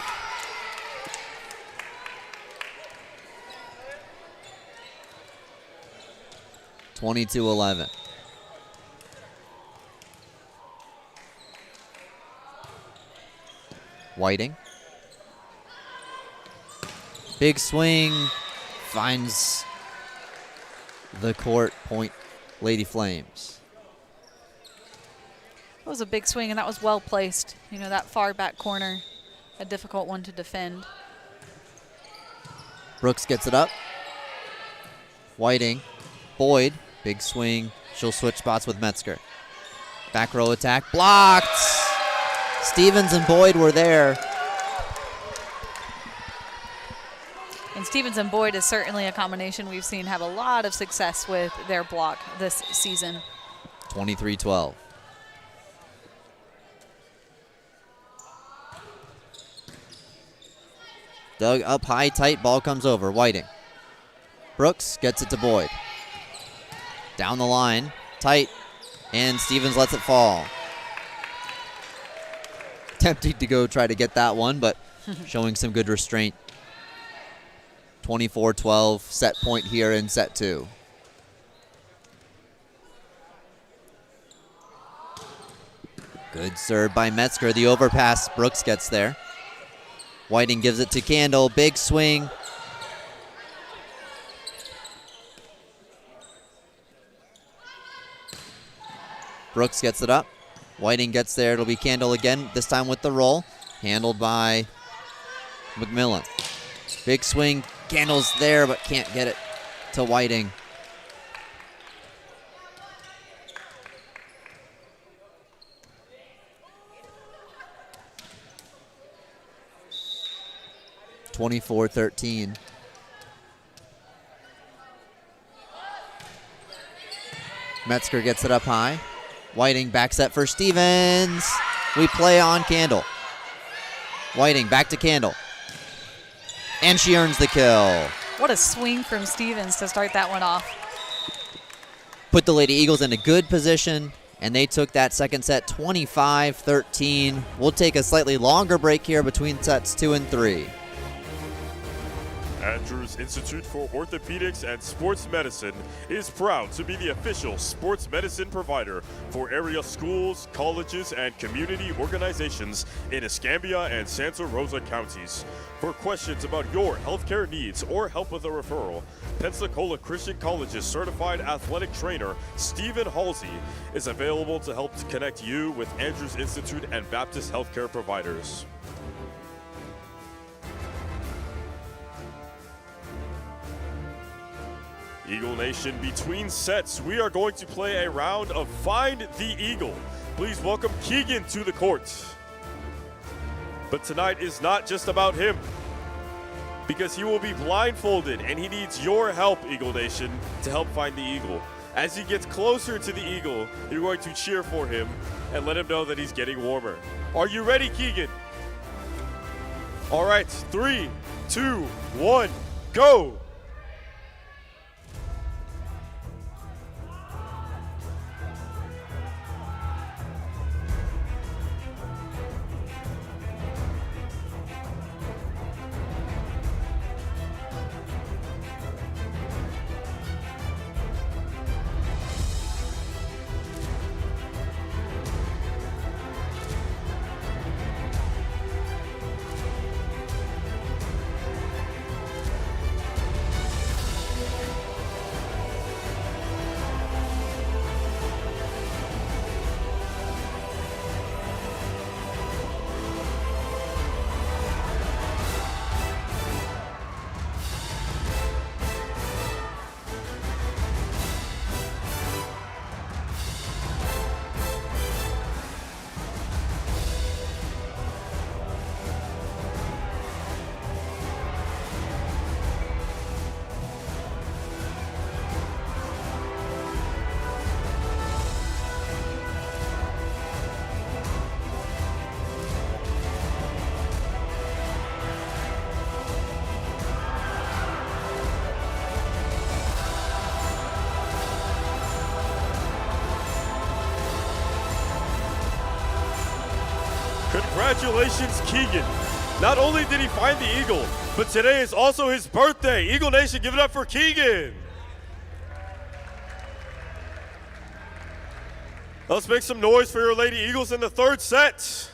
(22-11). Whiting. Big swing, finds the court, point Lady Flames. That was a big swing, and that was well placed. You know, that far back corner, a difficult one to defend. Brooks gets it up. Whiting, Boyd, big swing. She'll switch spots with Metzger. Back row attack, blocked. Stevens and Boyd were there. And Stevens and Boyd is certainly a combination we've seen have a lot of success with their block this season. 23-12. Dug up high, tight, ball comes over. Whiting. Brooks gets it to Boyd. Down the line, tight, and Stevens lets it fall. Tempted to go try to get that one, but showing some good restraint. 24-12, set point here in set 2. Good serve by Metzger. The overpass, Brooks gets there. Whiting gives it to Candle. Big swing. Brooks gets it up. Whiting gets there. It'll be Candle again, this time with the roll. Handled by McMillan. Big swing. Candle's there, but can't get it to Whiting. (24-13). Metzger gets it up high. Whiting back set for Stevens. We play on Candle. Whiting back to Candle. And she earns the kill. What a swing from Stevens to start that one off. Put the Lady Eagles in a good position, and they took that second set 25-13. We'll take a slightly longer break here between sets 2 and 3. Andrews Institute for Orthopedics and Sports Medicine is proud to be the official sports medicine provider for area schools, colleges, and community organizations in Escambia and Santa Rosa counties. For questions about your healthcare needs or help with a referral, Pensacola Christian College's certified athletic trainer, Stephen Halsey, is available to help connect you with Andrews Institute and Baptist healthcare providers. Eagle Nation, between sets, we are going to play a round of Find the Eagle. Please welcome Keegan to the court. But tonight is not just about him, because he will be blindfolded and he needs your help, Eagle Nation, to help find the eagle. As he gets closer to the eagle, you're going to cheer for him and let him know that he's getting warmer. Are you ready, Keegan? All right, 3, 2, 1, go! Congratulations, Keegan. Not only did he find the eagle, but today is also his birthday. Eagle Nation, give it up for Keegan. Let's make some noise for your Lady Eagles in the third set.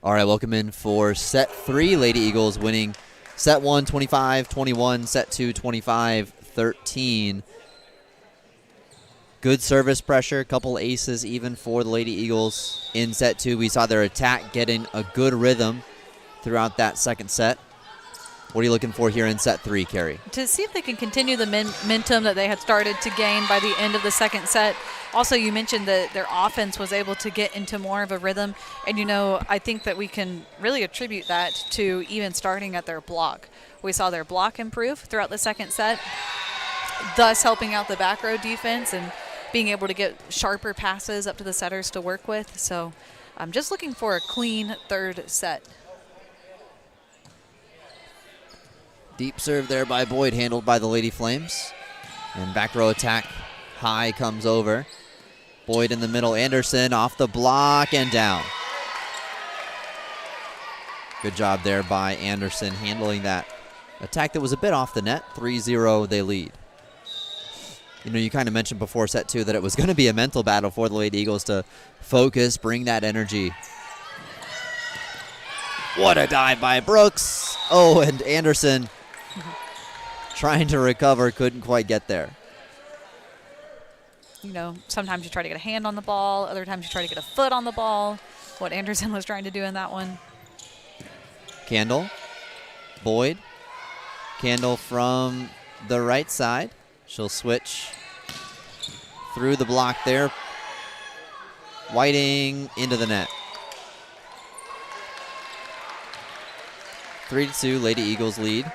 All right, welcome in for set 3. Lady Eagles winning set 1, 25-21, set 2, 25-13. Good service pressure, couple aces even for the Lady Eagles in set 2. We saw their attack getting a good rhythm throughout that second set. What are you looking for here in set 3, Carrie? To see if they can continue the momentum that they had started to gain by the end of the second set. Also, you mentioned that their offense was able to get into more of a rhythm. And, I think that we can really attribute that to even starting at their block. We saw their block improve throughout the second set, thus helping out the back row defense and being able to get sharper passes up to the setters to work with. So I'm just looking for a clean third set. Deep serve there by Boyd, handled by the Lady Flames. And back row attack, high comes over. Boyd in the middle, Anderson off the block and down. Good job there by Anderson handling that attack that was a bit off the net. 3-0 they lead. You kind of mentioned before set 2 that it was going to be a mental battle for the Lady Eagles to focus, bring that energy. What a dive by Brooks. Oh, and Anderson trying to recover, couldn't quite get there. Sometimes you try to get a hand on the ball. Other times you try to get a foot on the ball. What Anderson was trying to do in that one. Candle. Boyd. Candle from the right side. She'll switch through the block there. Whiting into the net. 3-2, Lady Eagles lead.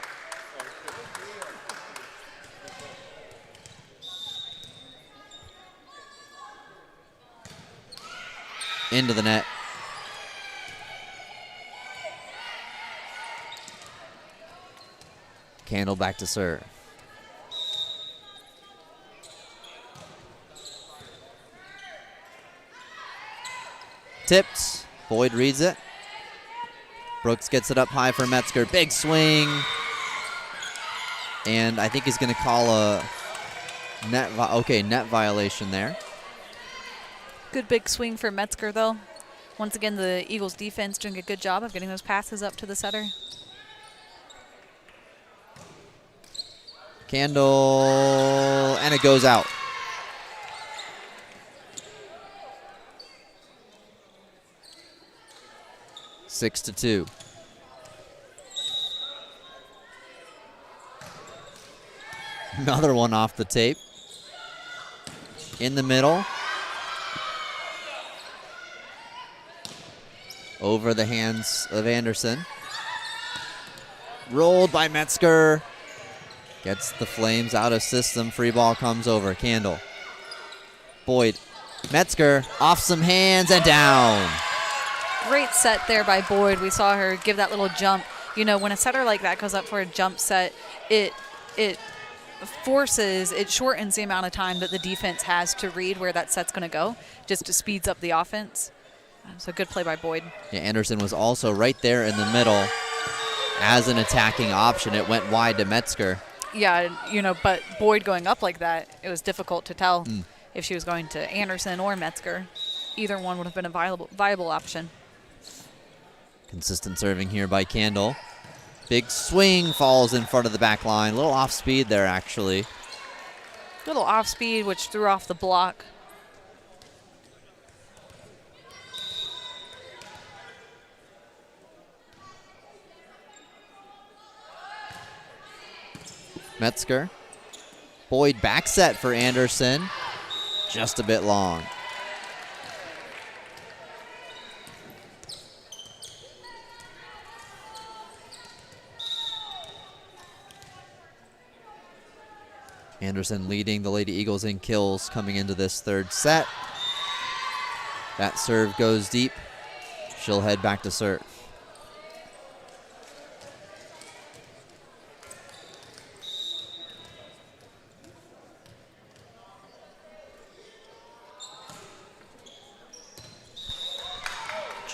Into the net. Candle back to serve. Tipped. Boyd reads it. Brooks gets it up high for Metzger. Big swing. And I think he's going to call a net violation there. Good big swing for Metzger, though. Once again, the Eagles defense doing a good job of getting those passes up to the setter. Candle, and it goes out. Six to 2. Another one off the tape. In the middle. Over the hands of Anderson. Rolled by Metzger. Gets the Flames out of system. Free ball comes over. Candle. Boyd. Metzger off some hands and down. Great set there by Boyd. We saw her give that little jump. When a setter like that goes up for a jump set, it shortens the amount of time that the defense has to read where that set's going to go, just to speeds up the offense. So good play by Boyd. Yeah, Anderson was also right there in the middle as an attacking option. It went wide to Metzger. Yeah, but Boyd going up like that, it was difficult to tell if she was going to Anderson or Metzger. Either one would have been a viable option. Consistent serving here by Candle. Big swing, falls in front of the back line. A little off speed there, actually. A little off speed, which threw off the block. Metzger. Boyd back set for Anderson. Just a bit long. Anderson leading the Lady Eagles in kills coming into this third set. That serve goes deep. She'll head back to serve.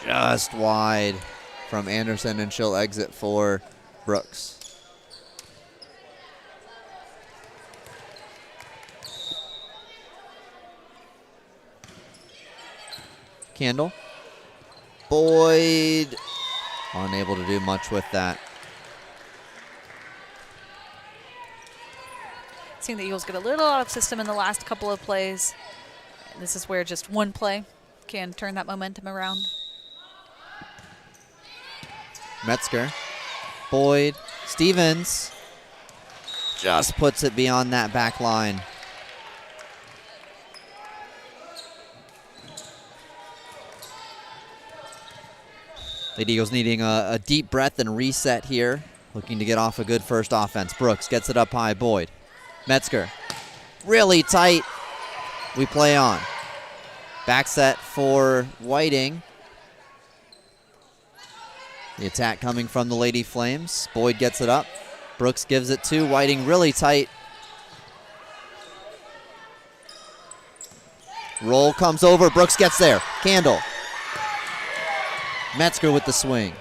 Just wide from Anderson, and she'll exit for Brooks. Candle. Boyd unable to do much with that. Seeing the Eagles get a little out of system in the last couple of plays. And this is where just one play can turn that momentum around. Metzger, Boyd, Stevens just puts it beyond that back line. Lady Eagles needing a deep breath and reset here, looking to get off a good first offense. Brooks gets it up high, Boyd. Metzger, really tight. We play on. Back set for Whiting. The attack coming from the Lady Flames. Boyd gets it up. Brooks gives it to Whiting, really tight. Roll comes over, Brooks gets there. Candle. Metzger with the swing.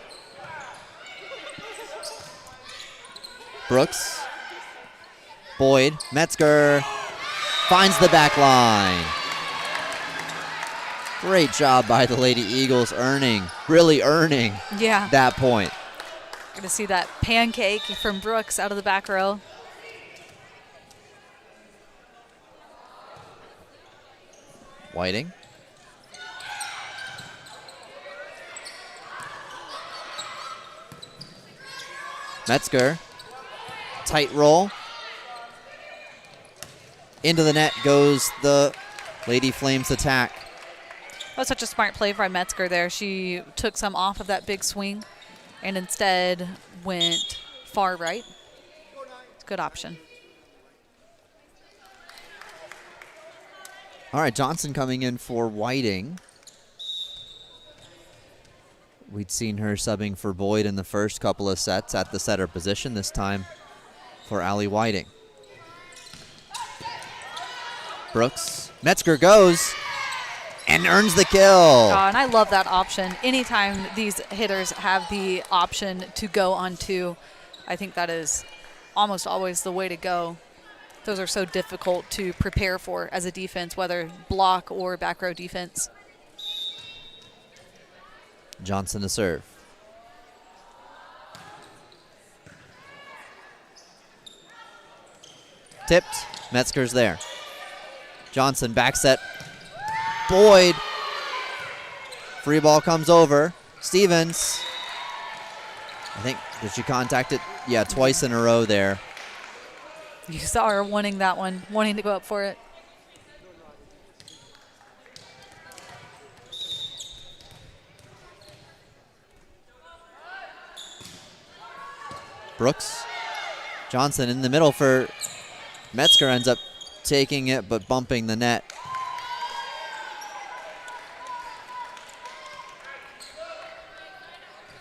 Brooks. Boyd. Metzger finds the back line. Great job by the Lady Eagles really earning that point. Going to see that pancake from Brooks out of the back row. Whiting. Metzger. Tight roll. Into the net goes the Lady Flames attack. That was such a smart play by Metzger there. She took some off of that big swing and instead went far right. It's a good option. All right, Johnson coming in for Whiting. We'd seen her subbing for Boyd in the first couple of sets at the setter position, this time for Allie Whiting. Brooks. Metzger goes and earns the kill. Oh, and I love that option. Anytime these hitters have the option to go on two, I think that is almost always the way to go. Those are so difficult to prepare for as a defense, whether block or back row defense. Johnson to serve. Tipped. Metzger's there. Johnson back set. Boyd. Free ball comes over. Stevens. I think, did she contact it? Yeah, twice in a row there. You saw her wanting that one, wanting to go up for it. Brooks. Johnson in the middle for Metzger, ends up taking it but bumping the net.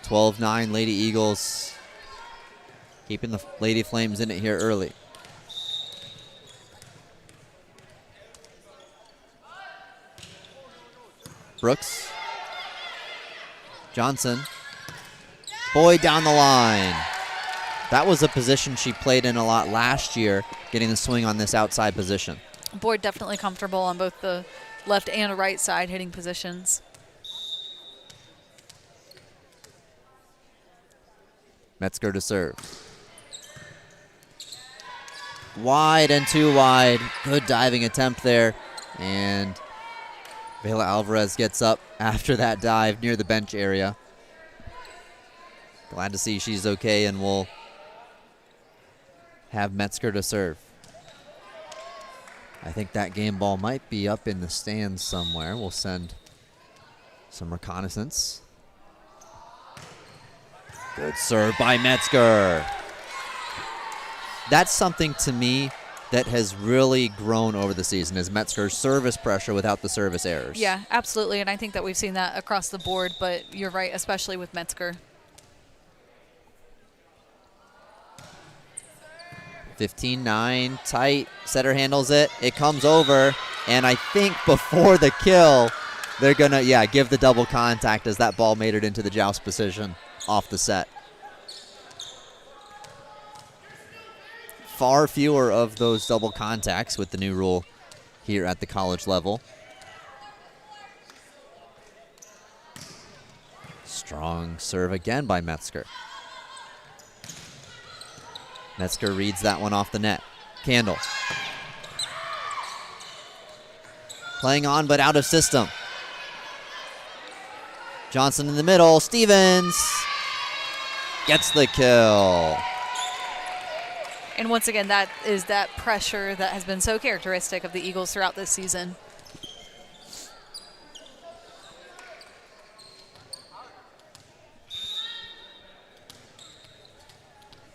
(12-9) Lady Eagles keeping the Lady Flames in it here early. Brooks. Johnson. Boyd down the line. That was a position she played in a lot last year, getting the swing on this outside position. Boyd definitely comfortable on both the left and right side hitting positions. Metzger to serve. Wide and too wide. Good diving attempt there. And Vela Alvarez gets up after that dive near the bench area. Glad to see she's okay, and we'll have Metzger to serve. I think that game ball might be up in the stands somewhere. We'll send some reconnaissance. Good serve by Metzger. That's something to me that has really grown over the season, is Metzger's service pressure without the service errors. Yeah, absolutely, and I think that we've seen that across the board, but you're right, especially with Metzger. 15-9, tight, setter handles it, it comes over, and I think before the kill, they're gonna, give the double contact as that ball made it into the joust position off the set. Far fewer of those double contacts with the new rule here at the college level. Strong serve again by Metzger. Metzger reads that one off the net. Candle. Playing on, but out of system. Johnson in the middle. Stevens gets the kill. And once again, that is that pressure that has been so characteristic of the Eagles throughout this season.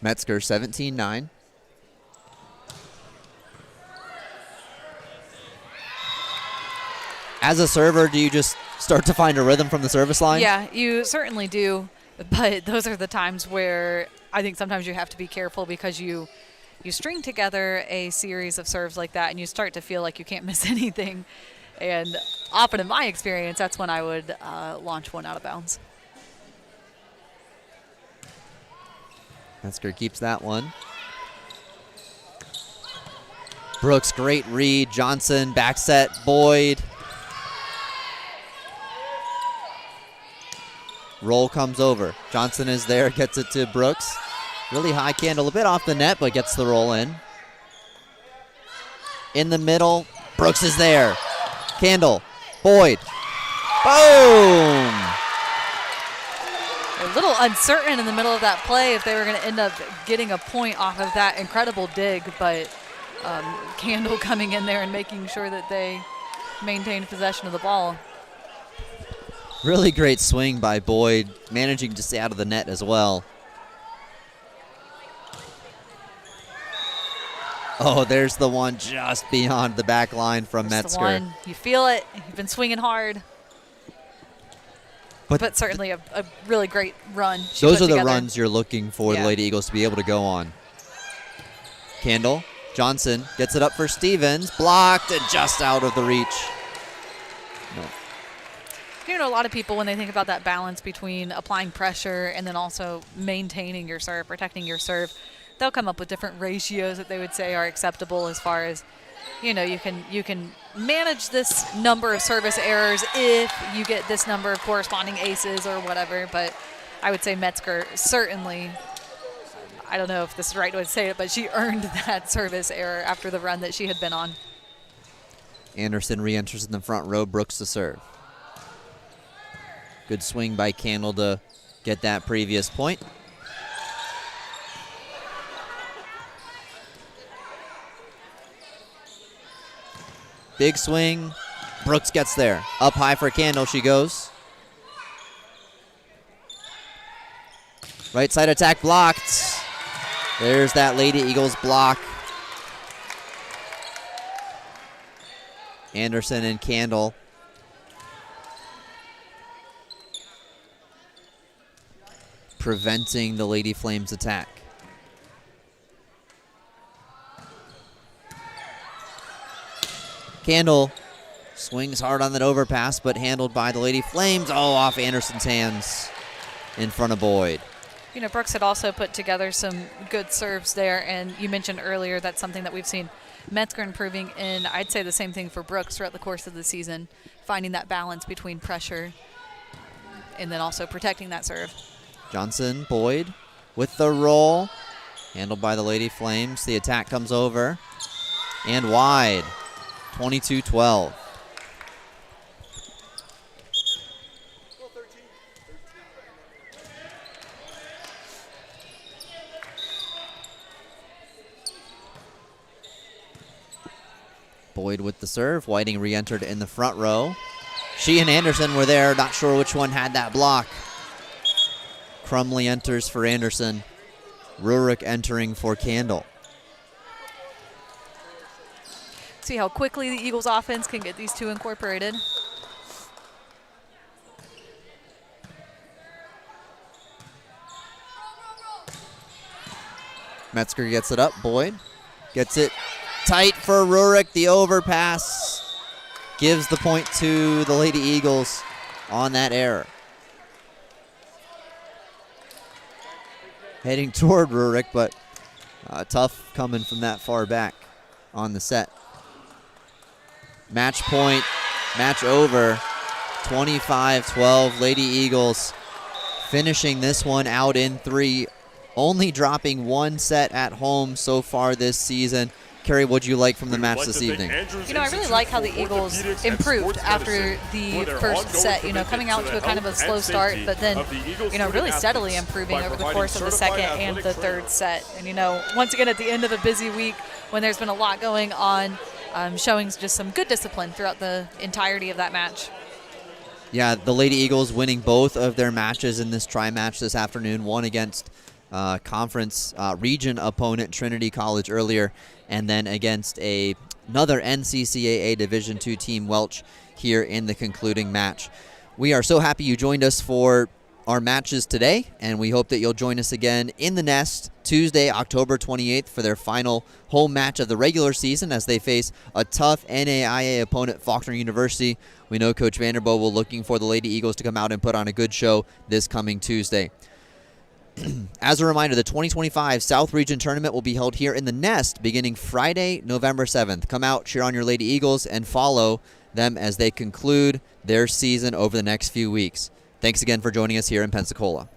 Metzger 17-9. As a server, do you just start to find a rhythm from the service line? Yeah, you certainly do. But those are the times where I think sometimes you have to be careful because you string together a series of serves like that and you start to feel like you can't miss anything. And often in my experience, that's when I would launch one out of bounds. Metzger keeps that one. Brooks, great read. Johnson, back set. Boyd. Roll comes over. Johnson is there, gets it to Brooks. Really high Candle, a bit off the net, but gets the roll in. In the middle, Brooks is there. Candle, Boyd. Boom! A little uncertain in the middle of that play if they were going to end up getting a point off of that incredible dig, but Candle coming in there and making sure that they maintained possession of the ball. Really great swing by Boyd, managing to stay out of the net as well. Oh, there's the one just beyond the back line from Metzger. The one. You feel it. You've been swinging hard. But certainly a really great run. Those are the runs you're looking for the Lady Eagles to be able to go on. Candle, Johnson gets it up for Stevens. Blocked and just out of the reach. No. You know, a lot of people, when they think about that balance between applying pressure and then also maintaining your serve, protecting your serve, they'll come up with different ratios that they would say are acceptable as far as, you know, you can manage this number of service errors if you get this number of corresponding aces or whatever. But I would say Metzger certainly, I don't know if this is the right way to say it, but she earned that service error after the run that she had been on. Anderson re-enters in the front row. Brooks to serve. Good swing by Candle to get that previous point. Big swing. Brooks gets there. Up high for Candle. She goes. Right side attack blocked. There's that Lady Eagles block. Anderson and Candle. Preventing the Lady Flames attack. Candle swings hard on that overpass, but handled by the Lady Flames. Oh, off Anderson's hands in front of Boyd. You know, Brooks had also put together some good serves there, and you mentioned earlier that's something that we've seen Metzger improving, and I'd say the same thing for Brooks throughout the course of the season, finding that balance between pressure and then also protecting that serve. Johnson, Boyd with the roll. Handled by the Lady Flames. The attack comes over and wide. 22-12. Boyd with the serve. Whiting re-entered in the front row. She and Anderson were there. Not sure which one had that block. Crumley enters for Anderson. Rurik entering for Candle. See how quickly the Eagles offense can get these two incorporated. Metzger gets it up. Boyd gets it tight for Rurik. The overpass gives the point to the Lady Eagles on that error. Heading toward Rurik, but tough coming from that far back on the set. Match point, match over, 25-12. Lady Eagles finishing this one out in 3, only dropping 1 set at home so far this season. Carrie, what do you like from the match this evening? You know, I really like how the Eagles improved after the first set, you know, coming out to a kind of a slow start, but then, you know, really steadily improving over the course of the second and the third set. And, you know, once again, at the end of a busy week when there's been a lot going on, showing just some good discipline throughout the entirety of that match. Yeah, the Lady Eagles winning both of their matches in this tri-match this afternoon, one against conference region opponent Trinity College earlier, and then against another NCCAA Division II team, Welch, here in the concluding match. We are so happy you joined us for our matches today, and we hope that you'll join us again in the Nest Tuesday, October 28th for their final home match of the regular season as they face a tough NAIA opponent, Faulkner University. We know Coach Vanderbilt will looking for the Lady Eagles to come out and put on a good show this coming Tuesday. As a reminder, the 2025 South Region Tournament will be held here in the Nest beginning Friday, November 7th. Come out, cheer on your Lady Eagles, and follow them as they conclude their season over the next few weeks. Thanks again for joining us here in Pensacola.